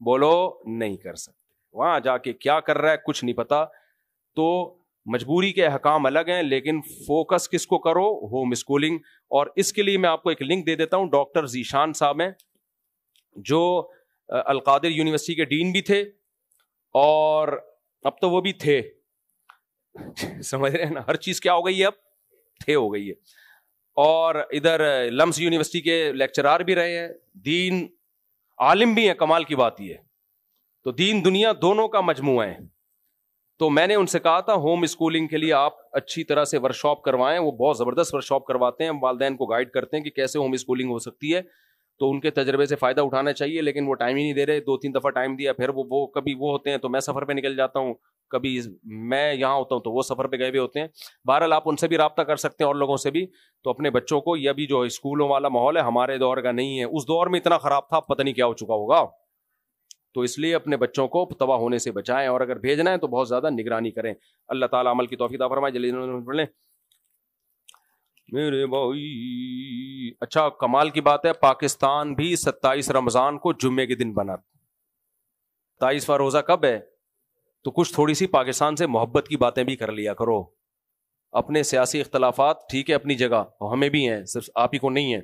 بولو نہیں کر سکتے. وہاں جا کے کیا کر رہا ہے کچھ نہیں پتا. تو مجبوری کے احکام الگ ہیں، لیکن فوکس کس کو کرو؟ Home schooling. اور اس کے لیے میں آپ کو ایک لنک دے دیتا ہوں. ڈاکٹر ذیشان صاحب ہیں، جو القادر یونیورسٹی کے ڈین بھی تھے اور اب تو وہ بھی تھے, سمجھ رہے ہیں نا, ہر چیز کیا ہو گئی ہے, اب تھے ہو گئی ہے. اور ادھر لمس یونیورسٹی کے لیکچرار بھی رہے ہیں, دین عالم بھی ہیں. کمال کی بات یہ ہے, تو دین دنیا دونوں کا مجموعہ ہے. تو میں نے ان سے کہا تھا ہوم اسکولنگ کے لیے آپ اچھی طرح سے ورکشاپ کروائیں, وہ بہت زبردست ورکشاپ کرواتے ہیں, والدین کو گائیڈ کرتے ہیں کہ کیسے ہوم اسکولنگ ہو سکتی ہے, تو ان کے تجربے سے فائدہ اٹھانا چاہیے. لیکن وہ ٹائم ہی نہیں دے رہے, 2-3 دفعہ ٹائم دیا, پھر وہ کبھی وہ ہوتے ہیں تو میں سفر پہ نکل جاتا ہوں, کبھی میں یہاں ہوتا ہوں تو وہ سفر پہ گئے ہوئے ہوتے ہیں. بہرحال آپ ان سے بھی رابطہ کر سکتے ہیں اور لوگوں سے بھی. تو اپنے بچوں کو, یہ بھی جو اسکولوں والا ماحول ہے ہمارے دور کا نہیں ہے, اس دور میں اتنا خراب تھا, پتہ نہیں کیا ہو چکا ہوگا. تو اس لیے اپنے بچوں کو تباہ ہونے سے بچائیں, اور اگر بھیجنا ہے تو بہت زیادہ نگرانی کریں. اللہ تعالیٰ عمل کی توفیق عطا فرمائے. جلدی پڑھ لیں میرے بھائی. اچھا, کمال کی بات ہے, پاکستان بھی 27 رمضان کو جمعے کے دن بنا. 27واں روزہ کب ہے؟ تو کچھ تھوڑی سی پاکستان سے محبت کی باتیں بھی کر لیا کرو. اپنے سیاسی اختلافات ٹھیک ہے اپنی جگہ, ہمیں بھی ہیں, صرف آپ ہی کو نہیں ہے,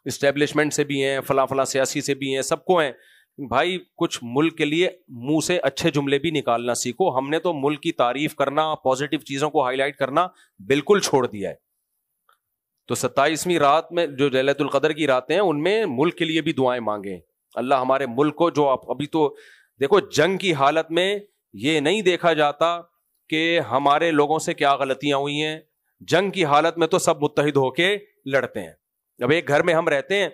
اسٹیبلشمنٹ سے بھی ہیں, فلاں فلاں سیاسی سے بھی ہیں, سب کو ہیں بھائی. کچھ ملک کے لیے منہ سے اچھے جملے بھی نکالنا سیکھو. ہم نے تو ملک کی تعریف کرنا, پازیٹیو چیزوں کو ہائی لائٹ کرنا بالکل چھوڑ دیا ہے. تو 27ویں رات میں جو لیلۃ القدر کی راتیں ہیں, ان میں ملک کے لیے بھی دعائیں مانگیں. اللہ ہمارے ملک کو, جو ابھی تو دیکھو جنگ کی حالت میں یہ نہیں دیکھا جاتا کہ ہمارے لوگوں سے کیا غلطیاں ہوئی ہیں, جنگ کی حالت میں تو سب متحد ہو کے لڑتے ہیں. اب ایک گھر میں ہم رہتے ہیں,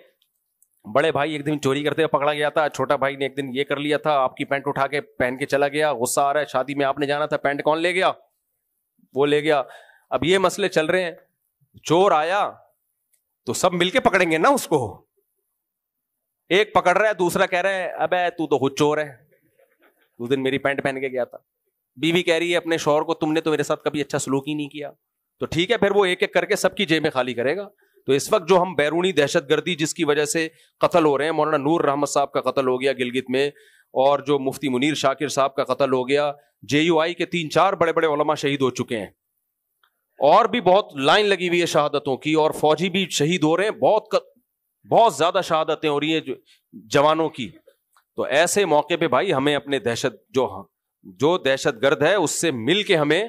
بڑے بھائی ایک دن چوری کرتے ہوئے پکڑا گیا تھا, چھوٹا بھائی نے ایک دن یہ کر لیا تھا, آپ کی پینٹ اٹھا کے پہن کے چلا گیا, غصہ آ رہا ہے, شادی میں آپ نے جانا تھا, پینٹ کون لے گیا؟ وہ لے گیا. اب یہ مسئلے چل رہے ہیں, چور آیا تو سب مل کے پکڑیں گے نا اس کو. ایک پکڑ رہا ہے, دوسرا کہہ رہا ہے ابے تو خود چور ہے, اس دن میری پینٹ پہن کے گیا تھا. بیوی کہہ رہی ہے اپنے شوہر کو تم نے تو میرے ساتھ کبھی اچھا سلوک ہی نہیں کیا. تو ٹھیک ہے, پھر وہ ایک ایک کر کے سب کی جیبیں خالی کرے گا. تو اس وقت جو ہم بیرونی دہشت گردی جس کی وجہ سے قتل ہو رہے ہیں, مولانا نور رحمت صاحب کا قتل ہو گیا گلگت میں, اور جو مفتی منیر شاکر صاحب کا قتل ہو گیا, JUI کے 3-4 بڑے بڑے علماء شہید ہو چکے ہیں, اور بھی بہت لائن لگی ہوئی ہے شہادتوں کی, اور فوجی بھی شہید ہو رہے ہیں, بہت زیادہ شہادتیں ہو رہی ہیں جوانوں کی. تو ایسے موقع پہ بھائی ہمیں اپنے جو دہشت گرد ہے اس سے مل کے ہمیں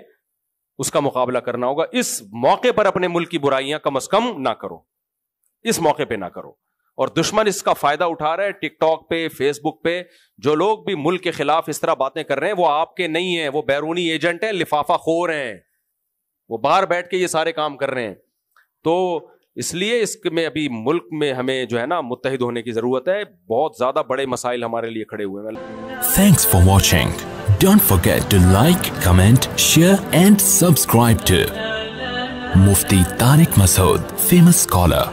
اس کا مقابلہ کرنا ہوگا. اس موقع پر اپنے ملک کی برائیاں کم از کم نہ کرو, اس موقع پہ نہ کرو. اور دشمن اس کا فائدہ اٹھا رہا ہے, ٹک ٹاک پہ, فیس بک پہ جو لوگ بھی ملک کے خلاف اس طرح باتیں کر رہے ہیں, وہ آپ کے نہیں ہیں, وہ بیرونی ایجنٹ ہیں, لفافہ خور ہیں, وہ باہر بیٹھ کے یہ سارے کام کر رہے ہیں. تو اس لیے اس میں ابھی ملک میں ہمیں جو ہے نا متحد ہونے کی ضرورت ہے. بہت زیادہ بڑے مسائل ہمارے لیے کھڑے ہوئے ہیں. Thanks for watching. Don't forget to like, comment, share and subscribe to Mufti Tariq Masood, famous scholar.